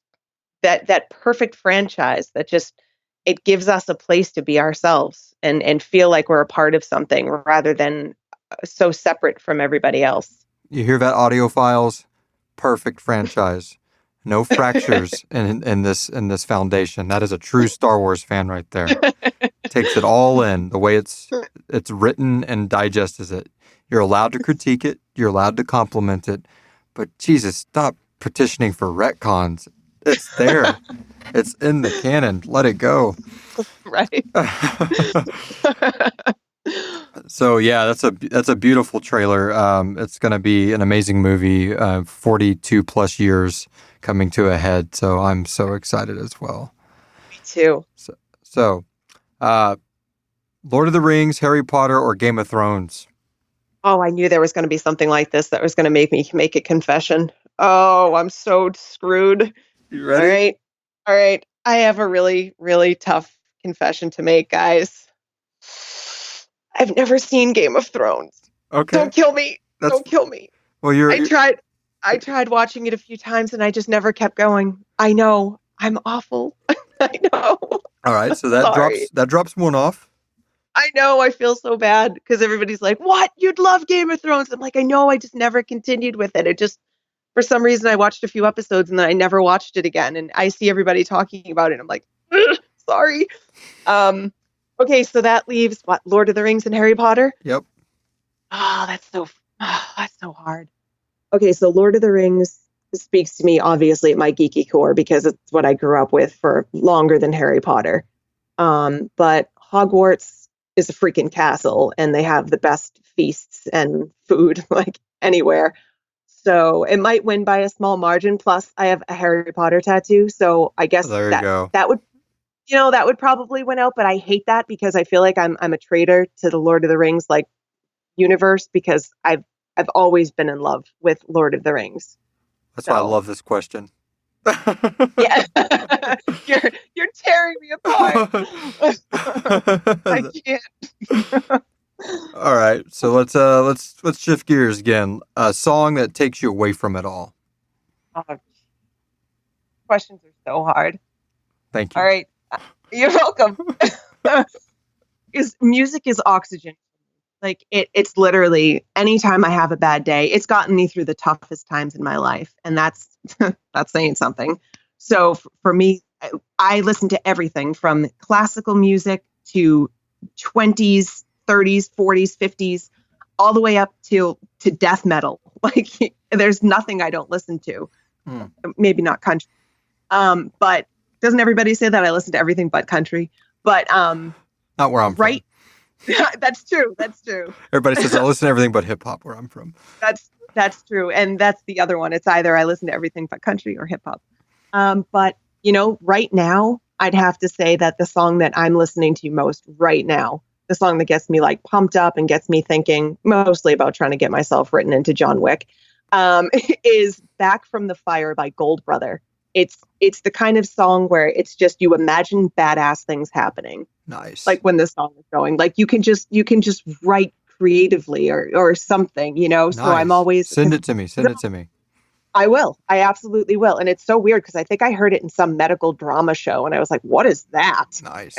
[SPEAKER 4] that perfect franchise that just it gives us a place to be ourselves and feel like we're a part of something rather than so separate from everybody else.
[SPEAKER 1] you hear that, audiophiles? Perfect franchise. No fractures in this foundation. That is a true Star Wars fan right there. Takes it all in the way it's written and digests it. You're allowed to critique it. You're allowed to compliment it. But Jesus, stop petitioning for retcons. It's there. It's in the canon. Let it go.
[SPEAKER 4] Right.
[SPEAKER 1] So yeah, that's a beautiful trailer. It's going to be an amazing movie. 42 plus years coming to a head. So I'm so excited as well.
[SPEAKER 4] Me too.
[SPEAKER 1] So, Lord of the Rings, Harry Potter, or Game of Thrones?
[SPEAKER 4] Oh, I knew there was going to be something like this that was going to make me make a confession. Oh, I'm so screwed.
[SPEAKER 1] You
[SPEAKER 4] All
[SPEAKER 1] ready?
[SPEAKER 4] right. All right. I have a really, really tough confession to make, guys. I've never seen Game of Thrones.
[SPEAKER 1] Okay.
[SPEAKER 4] Don't kill me.
[SPEAKER 1] That's
[SPEAKER 4] Don't kill me.
[SPEAKER 1] well.
[SPEAKER 4] I tried watching it a few times and I just never kept going. I know. I'm awful. I know.
[SPEAKER 1] All right. So
[SPEAKER 4] Sorry.
[SPEAKER 1] that drops one off.
[SPEAKER 4] I know. I feel so bad because everybody's like, "What? You'd love Game of Thrones." I'm like, "I know. I just never continued with it. It just for some reason I watched a few episodes and then I never watched it again. And I see everybody talking about it. I'm like, sorry. Okay, so that leaves what? Lord of the Rings and Harry Potter?
[SPEAKER 1] Yep.
[SPEAKER 4] That's so hard. Okay, so Lord of the Rings speaks to me obviously at my geeky core because it's what I grew up with for longer than Harry Potter. But Hogwarts is a freaking castle and they have the best feasts and food like anywhere. So it might win by a small margin. Plus, I have a Harry Potter tattoo, so I guess
[SPEAKER 1] There you go.
[SPEAKER 4] that would that would probably win out. But I hate that because I feel like I'm a traitor to the Lord of the Rings like universe because I've always been in love with Lord of the Rings.
[SPEAKER 1] That's why I
[SPEAKER 4] So
[SPEAKER 1] love this question.
[SPEAKER 4] yeah, you're tearing me apart. I can't.
[SPEAKER 1] All right. So let's shift gears again. A song that takes you away from it all.
[SPEAKER 4] Oh, questions are so hard.
[SPEAKER 1] Thank you.
[SPEAKER 4] All right, you're welcome. Music is oxygen. Like it's literally anytime I have a bad day, it's gotten me through the toughest times in my life, and that's that's saying something. So for me, I listen to everything from classical music to 20s, 30s, 40s, 50s, all the way up to death metal. Like there's nothing I don't listen to. Maybe not country, but doesn't everybody say that I listen to everything but country? But
[SPEAKER 1] Not where I'm from.
[SPEAKER 4] right. That's true. That's true.
[SPEAKER 1] Everybody says I listen to everything but hip hop where I'm from.
[SPEAKER 4] That's That's true. And that's the other one. It's either I listen to everything but country or hip hop. But, right now, I'd have to say that the song that I'm listening to most right now, the song that gets me like pumped up and gets me thinking mostly about trying to get myself written into John Wick, is Back from the Fire by Gold Brother. It's the kind of song where it's just you imagine badass things happening.
[SPEAKER 1] Nice.
[SPEAKER 4] Like when the song is going, like you can just write creatively or something,
[SPEAKER 1] Nice.
[SPEAKER 4] So I'm always
[SPEAKER 1] Send it to me.
[SPEAKER 4] I will. I absolutely will. And it's so weird because I think I heard it in some medical drama show and I was like, what is that?
[SPEAKER 1] Nice.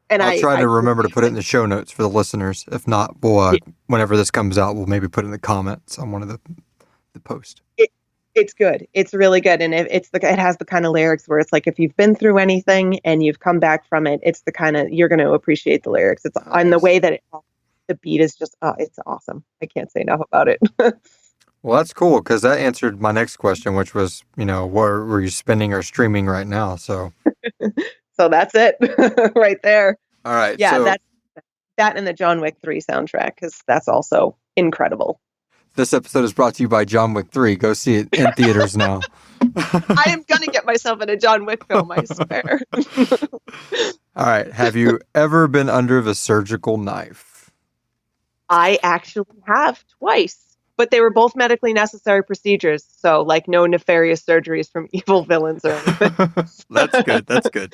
[SPEAKER 4] I'll
[SPEAKER 1] try to remember to put it in the show notes for the listeners. If not, we'll, whenever this comes out, we'll maybe put it in the comments on one of the posts.
[SPEAKER 4] It's good. It's really good. And it has the kind of lyrics where it's like, if you've been through anything and you've come back from it, it's the kind of, you're going to appreciate the lyrics. It's on the way that the beat is just, it's awesome. I can't say enough about it.
[SPEAKER 1] Well, that's cool because that answered my next question, which was, what were you spending or streaming right now? So,
[SPEAKER 4] so that's it right there.
[SPEAKER 1] All right.
[SPEAKER 4] Yeah,
[SPEAKER 1] so
[SPEAKER 4] that and the John Wick 3 soundtrack because that's also incredible.
[SPEAKER 1] This episode is brought to you by John Wick 3. Go see it in theaters now.
[SPEAKER 4] I am going to get myself in a John Wick film, I swear.
[SPEAKER 1] All right. Have you ever been under the surgical knife?
[SPEAKER 4] I actually have twice, but they were both medically necessary procedures. So like no nefarious surgeries from evil villains or anything.
[SPEAKER 1] That's good.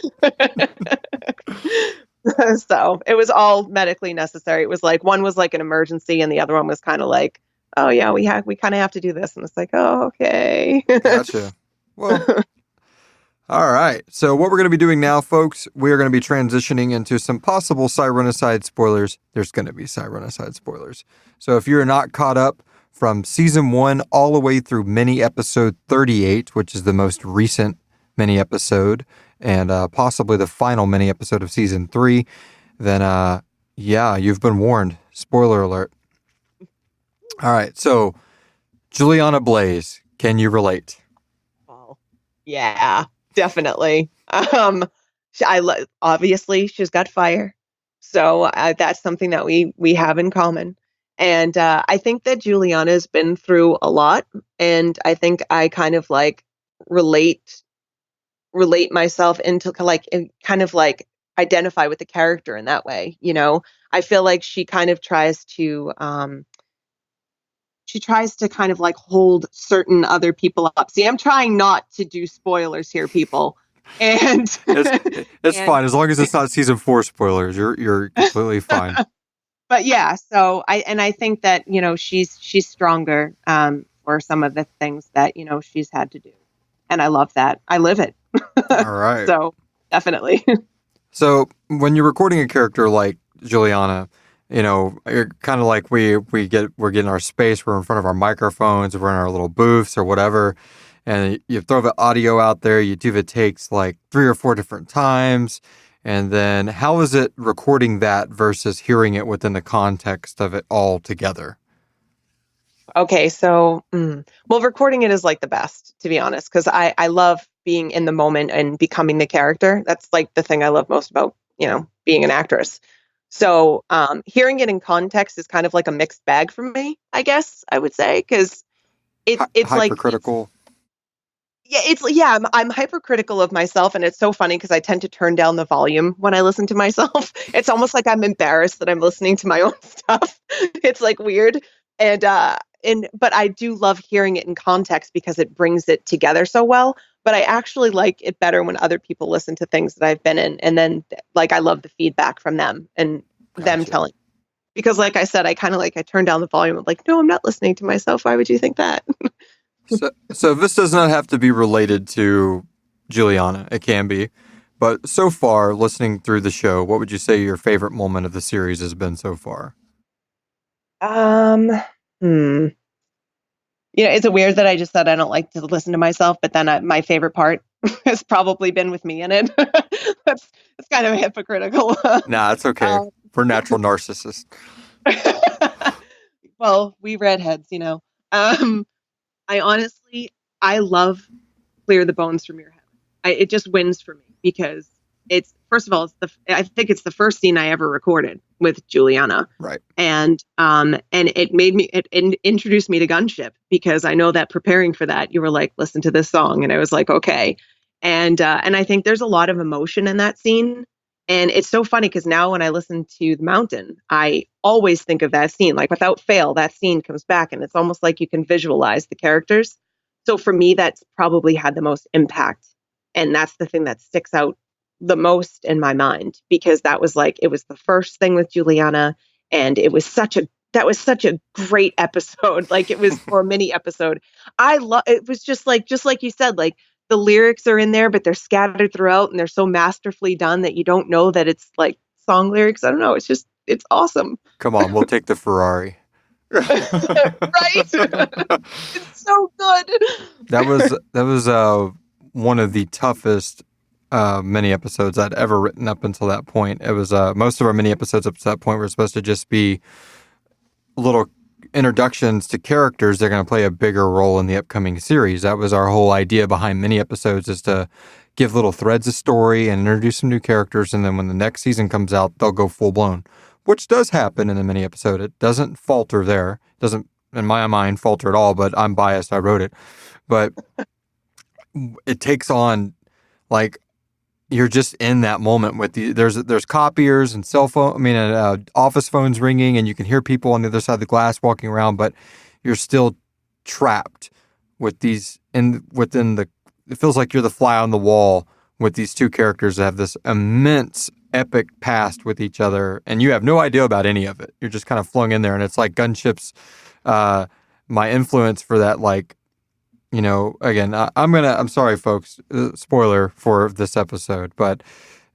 [SPEAKER 4] So it was all medically necessary. It was like one was like an emergency and the other one was kind of like, oh yeah, we kind of have to do this. And it's like, oh, okay.
[SPEAKER 1] Gotcha. Well, all right. So what we're going to be doing now, folks, we are going to be transitioning into some possible Sirenicide spoilers. There's going to be Sirenicide spoilers. So if you're not caught up from season 1 all the way through mini episode 38, which is the most recent mini episode and possibly the final mini episode of season 3, then you've been warned. Spoiler alert. All right, so Juliana Blaze, can you relate?
[SPEAKER 4] Oh, yeah, definitely. Obviously she's got fire, so that's something that we have in common. And I think that Juliana's been through a lot, and I think I kind of like relate myself into kind of like identify with the character in that way. I feel like she kind of tries to kind of like hold certain other people up. See, I'm trying not to do spoilers here, people. And
[SPEAKER 1] it's fine as long as it's not season 4 spoilers. You're completely fine.
[SPEAKER 4] But yeah, so I think that she's stronger for some of the things that she's had to do, and I love that. I live it.
[SPEAKER 1] All right.
[SPEAKER 4] So definitely.
[SPEAKER 1] So when you're recording a character like Juliana, you're kind of like we're getting our space. We're in front of our microphones. We're in our little booths or whatever. And you throw the audio out there. You do the takes like 3 or 4 different times. And then how is it recording that versus hearing it within the context of it all together?
[SPEAKER 4] Okay, so, well, recording it is like the best, to be honest, because I love being in the moment and becoming the character. That's like the thing I love most about, being an actress. So hearing it in context is kind of like a mixed bag for me, I guess I would say, because it's like
[SPEAKER 1] hypercritical.
[SPEAKER 4] I'm hypercritical of myself, and it's so funny because I tend to turn down the volume when I listen to myself. It's almost like I'm embarrassed that I'm listening to my own stuff. It's like weird, but I do love hearing it in context because it brings it together so well. But I actually like it better when other people listen to things that I've been in, and then like I love the feedback from them and them telling. Because like I said, I kind of I turn down the volume. I'm like, no, I'm not listening to myself. Why would you think that?
[SPEAKER 1] So this does not have to be related to Juliana. It can be. But so far, listening through the show, what would you say your favorite moment of the series has been so far?
[SPEAKER 4] Is it weird that I just said I don't like to listen to myself, but then my favorite part has probably been with me in it. That's kind of hypocritical.
[SPEAKER 1] Nah, it's okay. We're natural narcissists.
[SPEAKER 4] Well, we redheads, I love Clear the Bones from Your Head. It just wins for me because it's, first of all, I think it's the first scene I ever recorded. with Juliana.
[SPEAKER 1] Right.
[SPEAKER 4] And it introduced me to Gunship, because I know that preparing for that, you were like, listen to this song. And I was like, okay. And I think there's a lot of emotion in that scene. And it's so funny because now when I listen to The Mountain, I always think of that scene. Like without fail, that scene comes back, and it's almost like you can visualize the characters. So for me, that's probably had the most impact. And that's the thing that sticks out the most in my mind, because that was like, it was the first thing with Juliana, and that was such a great episode. Like it was, or a mini episode. It was just like you said, like the lyrics are in there, but they're scattered throughout, and they're so masterfully done that you don't know that it's like song lyrics. I don't know. It's awesome.
[SPEAKER 1] Come on, we'll take the Ferrari.
[SPEAKER 4] Right? It's so good.
[SPEAKER 1] That was one of the toughest mini episodes I'd ever written up until that point. It was most of our mini episodes up to that point were supposed to just be little introductions to characters that are going to play a bigger role in the upcoming series. That was our whole idea behind mini episodes, is to give little threads of story and introduce some new characters, and then when the next season comes out, they'll go full blown, which does happen in the mini episode. It doesn't falter there. It doesn't, in my mind, falter at all, but I'm biased. I wrote it. But it takes on, like, you're just in that moment with there's copiers and office phones ringing, and you can hear people on the other side of the glass walking around, but you're still trapped with it feels like you're the fly on the wall with these two characters that have this immense epic past with each other, and you have no idea about any of it. You're just kind of flung in there, and it's like Gunship's my influence for that, like, you know, again, I'm sorry, folks, spoiler for this episode, but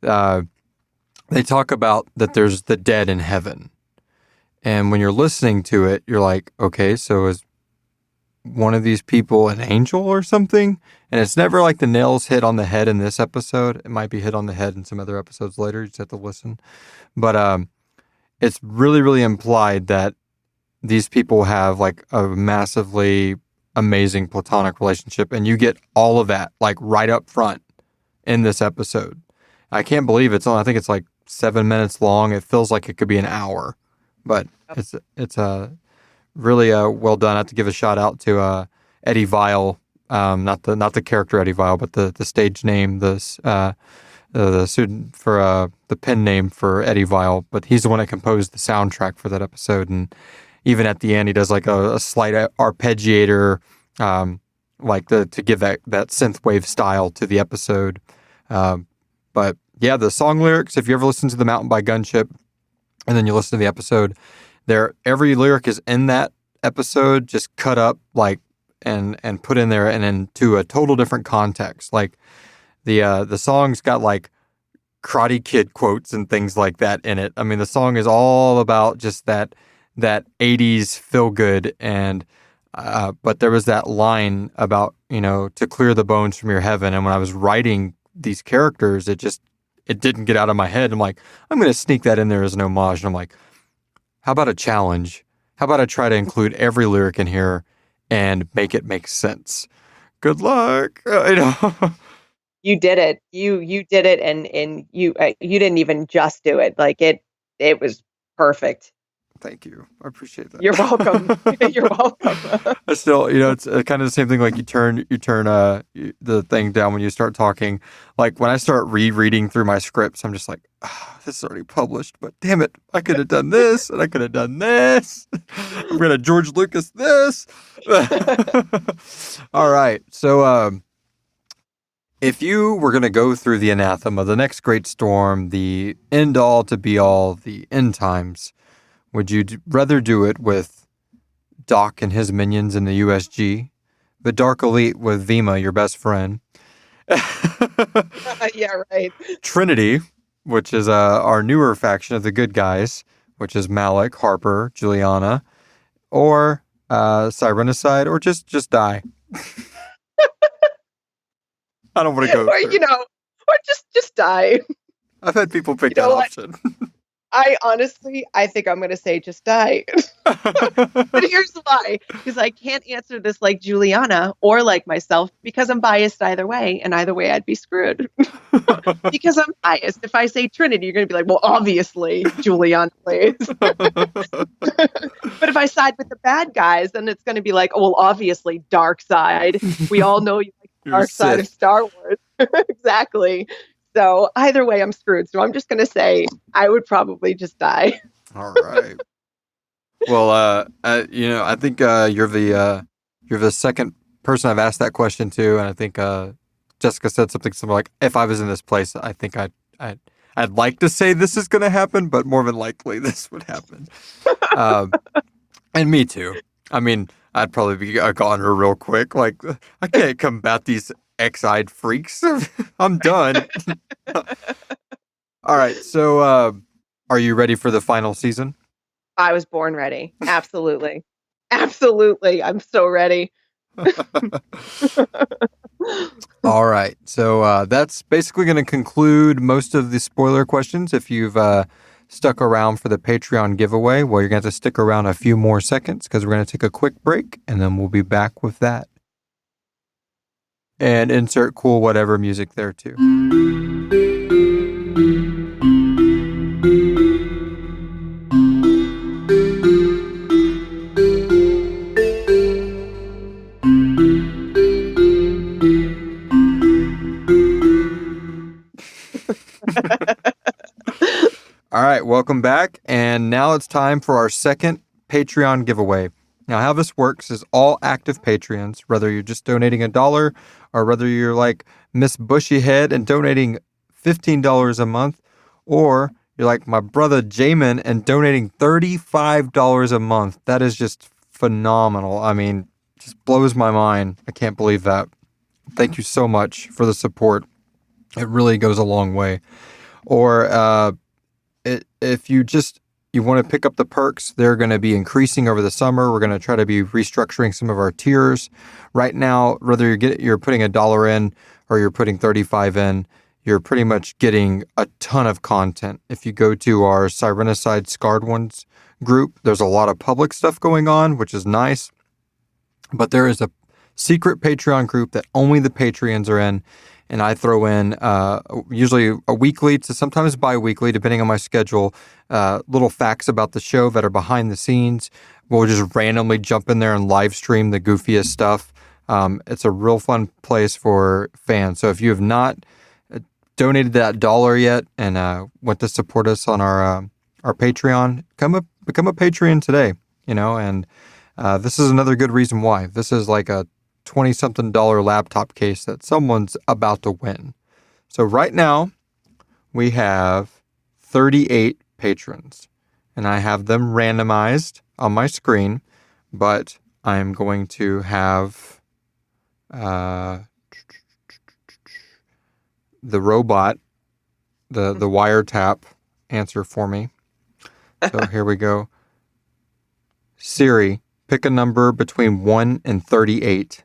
[SPEAKER 1] they talk about that there's the dead in heaven. And when you're listening to it, you're like, okay, so is one of these people an angel or something? And it's never like the nails hit on the head in this episode. It might be hit on the head in some other episodes later. You just have to listen. But it's really, really implied that these people have like a massively amazing platonic relationship, and you get all of that like right up front in this episode. I can't believe I think it's like 7 minutes long. It feels like it could be an hour, but it's really well done. I have to give a shout out to Eddie Vile, not the character Eddie Vile, but the stage name, the student for the pen name for Eddie Vile. But he's the one that composed the soundtrack for that episode, and even at the end, he does like a slight arpeggiator, to give that synthwave style to the episode. But yeah, the song lyrics, if you ever listen to The Mountain by Gunship, and then you listen to the episode, every lyric is in that episode, just cut up like and put in there and into a total different context. Like the song's got like Karate Kid quotes and things like that in it. I mean, the song is all about just that 80s feel good, and but there was that line about, you know, to clear the bones from your heaven, and when I was writing these characters, it didn't get out of my head. I'm like, I'm going to sneak that in there as an homage, and I'm like, how about a challenge? How about I try to include every lyric in here and make it make sense? Good luck. You know.
[SPEAKER 4] You did it. You did it, and you didn't even just do it. Like it was perfect.
[SPEAKER 1] Thank you. I appreciate that.
[SPEAKER 4] You're welcome. You're welcome.
[SPEAKER 1] I still, you know, it's kind of the same thing. Like you turn the thing down when you start talking. Like when I start rereading through my scripts, I'm just like, oh, this is already published, but damn it, I could have done this and I could have done this. I'm gonna George Lucas this. All right. So if you were gonna go through the anathema, the next great storm, the end all to be all, the end times, would you rather do it with Doc and his minions in the USG, the Dark Elite with Vima, your best friend?
[SPEAKER 4] Yeah, right.
[SPEAKER 1] Trinity, which is our newer faction of the good guys, which is Malik, Harper, Juliana, or Sirenicide, or just die. I don't want to go.
[SPEAKER 4] Or, you know, or just die.
[SPEAKER 1] I've had people pick that option.
[SPEAKER 4] I think I'm going to say just die. But here's why. Because I can't answer this like Juliana or like myself because I'm biased either way. And either way, I'd be screwed. Because I'm biased. If I say Trinity, you're going to be like, well, obviously, Juliana Blaze. But if I side with the bad guys, then it's going to be like, oh, well, obviously, Dark Side. We all know you like the Dark Side of Star Wars. Exactly. So either way, I'm screwed. So I'm just going to say I would probably just die.
[SPEAKER 1] All right. Well, I think you're the second person I've asked that question to, and I think Jessica said something similar. Like, if I was in this place, I think I'd like to say this is going to happen, but more than likely this would happen. And me too. I mean, I'd probably be a goner real quick. Like, I can't combat these X-eyed freaks. I'm done. All right. So, are you ready for the final season?
[SPEAKER 4] I was born ready. Absolutely. Absolutely. I'm so ready.
[SPEAKER 1] All right. So, that's basically going to conclude most of the spoiler questions. If you've stuck around for the Patreon giveaway, well, you're going to have to stick around a few more seconds because we're going to take a quick break and then we'll be back with that. And insert cool whatever music there too. All right, welcome back. And now it's time for our second Patreon giveaway. Now, how this works is all active Patreons, whether you're just donating $1 or whether you're like Miss Bushyhead and donating $15 a month, or you're like my brother Jamin and donating $35 a month. That is just phenomenal. I mean, just blows my mind. I can't believe that. Thank you so much for the support. It really goes a long way. Or if you want to pick up the perks, they're going to be increasing over the summer. We're going to try to be restructuring some of our tiers. Right now, whether you're putting $1 in or you're putting $35 in, you're pretty much getting a ton of content. If you go to our Sirenicide Scarred Ones group, there's a lot of public stuff going on, which is nice. But there is a secret Patreon group that only the Patreons are in. And I throw in usually a weekly to sometimes bi-weekly, depending on my schedule, little facts about the show that are behind the scenes. We'll just randomly jump in there and live stream the goofiest stuff. It's a real fun place for fans. So if you have not donated that $1 yet and want to support us on our Patreon, become a Patreon today. And this is another good reason why. This is like a $20-something laptop case that someone's about to win. So right now, we have 38 patrons, and I have them randomized on my screen, but I'm going to have the robot, the wiretap answer for me. So here we go. Siri, pick a number between 1 and 38.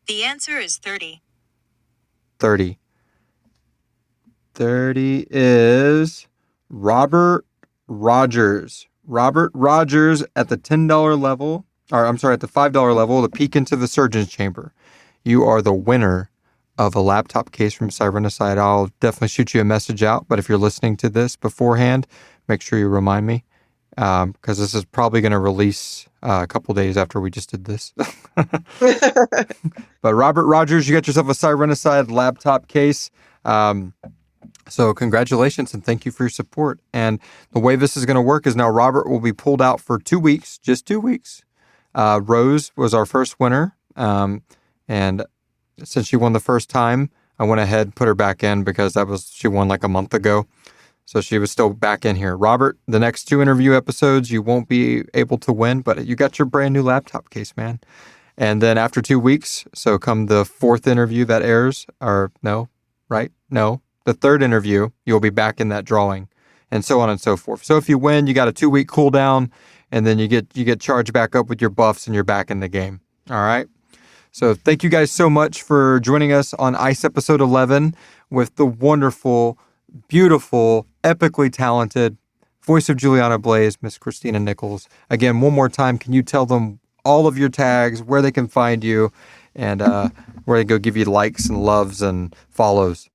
[SPEAKER 6] The answer is 30.
[SPEAKER 1] 30. 30 is Robert Rogers. Robert Rogers at the $10 level, at the $5 level, the peek into the surgeon's chamber. You are the winner of a laptop case from Sirenicide. I'll definitely shoot you a message out, but if you're listening to this beforehand, make sure you remind me, because this is probably going to release a couple days after we just did this. But Robert Rogers, you got yourself a Sirenicide laptop case. So congratulations and thank you for your support. And the way this is going to work is now Robert will be pulled out for 2 weeks, just 2 weeks. Rose was our first winner. And since she won the first time, I went ahead and put her back in because she won like a month ago. So she was still back in here. Robert, the next 2 interview episodes, you won't be able to win, but you got your brand new laptop case, man. And then after 2 weeks, so come the 4th interview that airs, or no, right? No, the 3rd interview, you'll be back in that drawing, and so on and so forth. So if you win, you got a 2-week cooldown, and then you get charged back up with your buffs, and you're back in the game. All right? So thank you guys so much for joining us on ICE episode 11 with the wonderful, beautiful epically talented voice of Juliana Blaze, Miss Christina Nicholls. Again, one more time, can you tell them all of your tags, where they can find you, and where they go give you likes and loves and follows?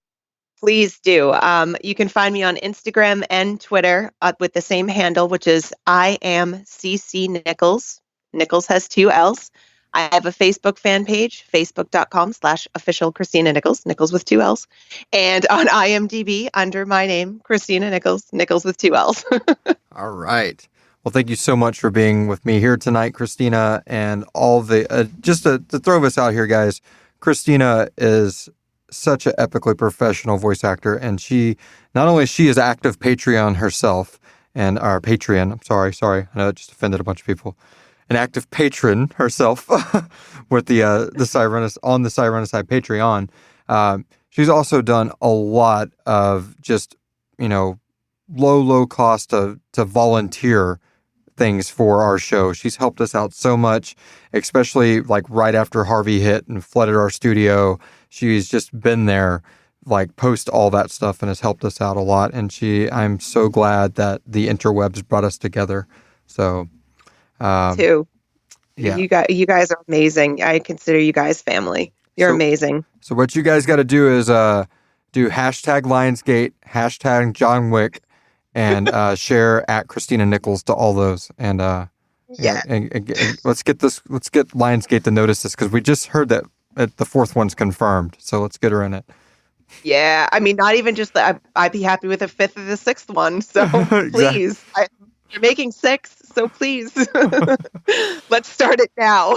[SPEAKER 4] Please do. You can find me on Instagram and Twitter with the same handle, which is I am CC Nicholls. Nicholls has 2 L's. I have a Facebook fan page, facebook.com/official Christina Nicholls, Nicholls with 2 L's. And on IMDb, under my name, Christina Nicholls, Nicholls with 2 L's.
[SPEAKER 1] All right. Well, thank you so much for being with me here tonight, Christina, and all the, just to throw this out here, guys, Christina is such an epically professional voice actor, and not only she is active Patreon herself, and our Patreon, I'm sorry, I know it just offended a bunch of people, an active patron herself with the on the Sirenicide Patreon. She's also done a lot of just, low cost to volunteer things for our show. She's helped us out so much, especially like right after Harvey hit and flooded our studio. She's just been there, like post all that stuff, and has helped us out a lot. And I'm so glad that the interwebs brought us together. So,
[SPEAKER 4] Too.
[SPEAKER 1] Yeah.
[SPEAKER 4] You guys are amazing. I consider you guys family. You're amazing.
[SPEAKER 1] So what you guys got to do is do hashtag Lionsgate, hashtag John Wick, and share at Christina Nicholls to all those. And and let's get Lionsgate to notice this, because we just heard that the 4th one's confirmed. So let's get her in it.
[SPEAKER 4] Yeah, I mean, not even just that. I'd be happy with a 5th or the 6th one. So please, you're making 6, so please, let's start it now.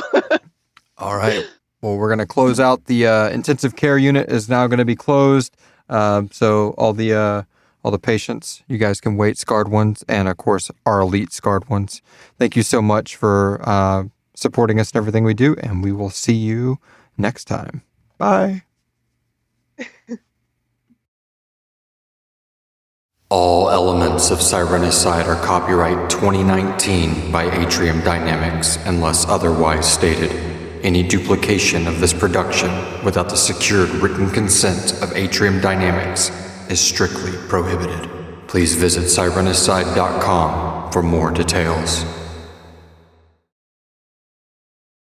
[SPEAKER 1] All right. Well, we're going to close out. The intensive care unit is now going to be closed. So all the patients, you guys can wait, scarred ones, and of course our elite scarred ones. Thank you so much for supporting us in everything we do, and we will see you next time. Bye. All elements of Sirenicide are copyright 2019 by Atrium Dynamics unless otherwise stated. Any duplication of this production without the secured written consent of Atrium Dynamics is strictly prohibited. Please visit Sirenicide.com for more details.